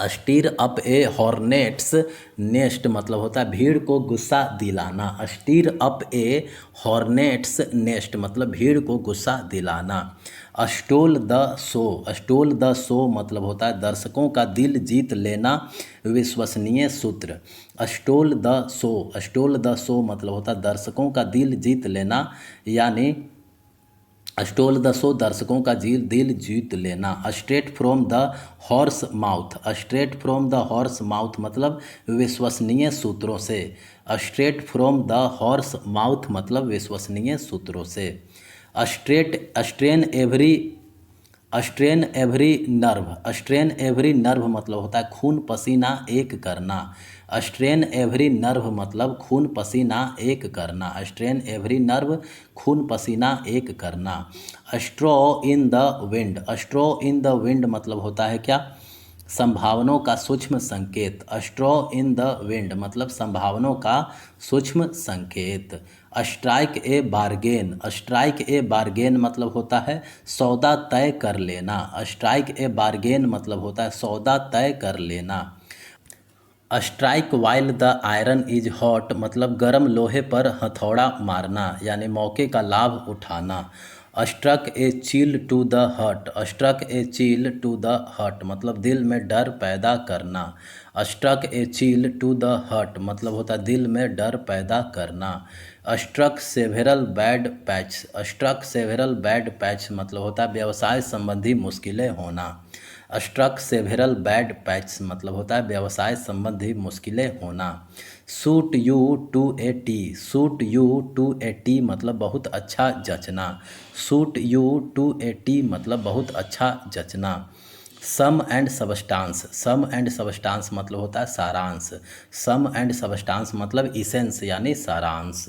स्टीर अप ए हॉर्नेट्स नेस्ट मतलब होता है भीड़ को गुस्सा दिलाना। स्टीर अप ए हॉर्नेट्स नेस्ट मतलब भीड़ को गुस्सा दिलाना। Stole the show, stole the show मतलब होता है दर्शकों का दिल जीत लेना। विश्वसनीय सूत्र। Stole the show, stole the show मतलब होता है दर्शकों का दिल जीत लेना, यानी स्टोल द शो दर्शकों का दिल जीत लेना। Straight from the horse mouth, straight from the horse mouth मतलब विश्वसनीय सूत्रों से। Straight from the horse mouth मतलब विश्वसनीय सूत्रों से। Strain every nerve, strain every nerve मतलब होता है खून पसीना एक करना। स्ट्रेन एवरी नर्व मतलब खून पसीना एक करना। स्ट्रेन एवरी नर्व खून पसीना एक करना। Straw in the wind, straw in the wind मतलब होता है क्या, संभावनाओं का सूक्ष्म संकेत। स्ट्रॉ इन द विंड मतलब संभावनाओं का सूक्ष्म संकेत। Strike a bargain, strike a bargain मतलब होता है सौदा तय कर लेना। स्ट्राइक ए बार्गेन मतलब होता है सौदा तय कर लेना। Strike while the iron is hot मतलब गर्म लोहे पर हथौड़ा मारना, यानी मौके का लाभ उठाना। Struck a chill to the heart, struck a chill to the heart मतलब दिल में डर पैदा करना। Struck a chill to the heart मतलब होता है दिल में डर पैदा करना। Struck several bad patch, struck several bad patch मतलब होता है व्यवसाय संबंधी मुश्किलें होना। स्ट्रक सेवेरल बैड पैच मतलब होता है व्यवसाय संबंधी मुश्किलें होना। Suit you to a T, suit you to a T मतलब बहुत अच्छा जचना। Suit you to a T मतलब बहुत अच्छा जचना। Sum and substance, sum and substance मतलब होता है सारांश। सम एंड सबस्टांस मतलब इसेंस यानी सारांश।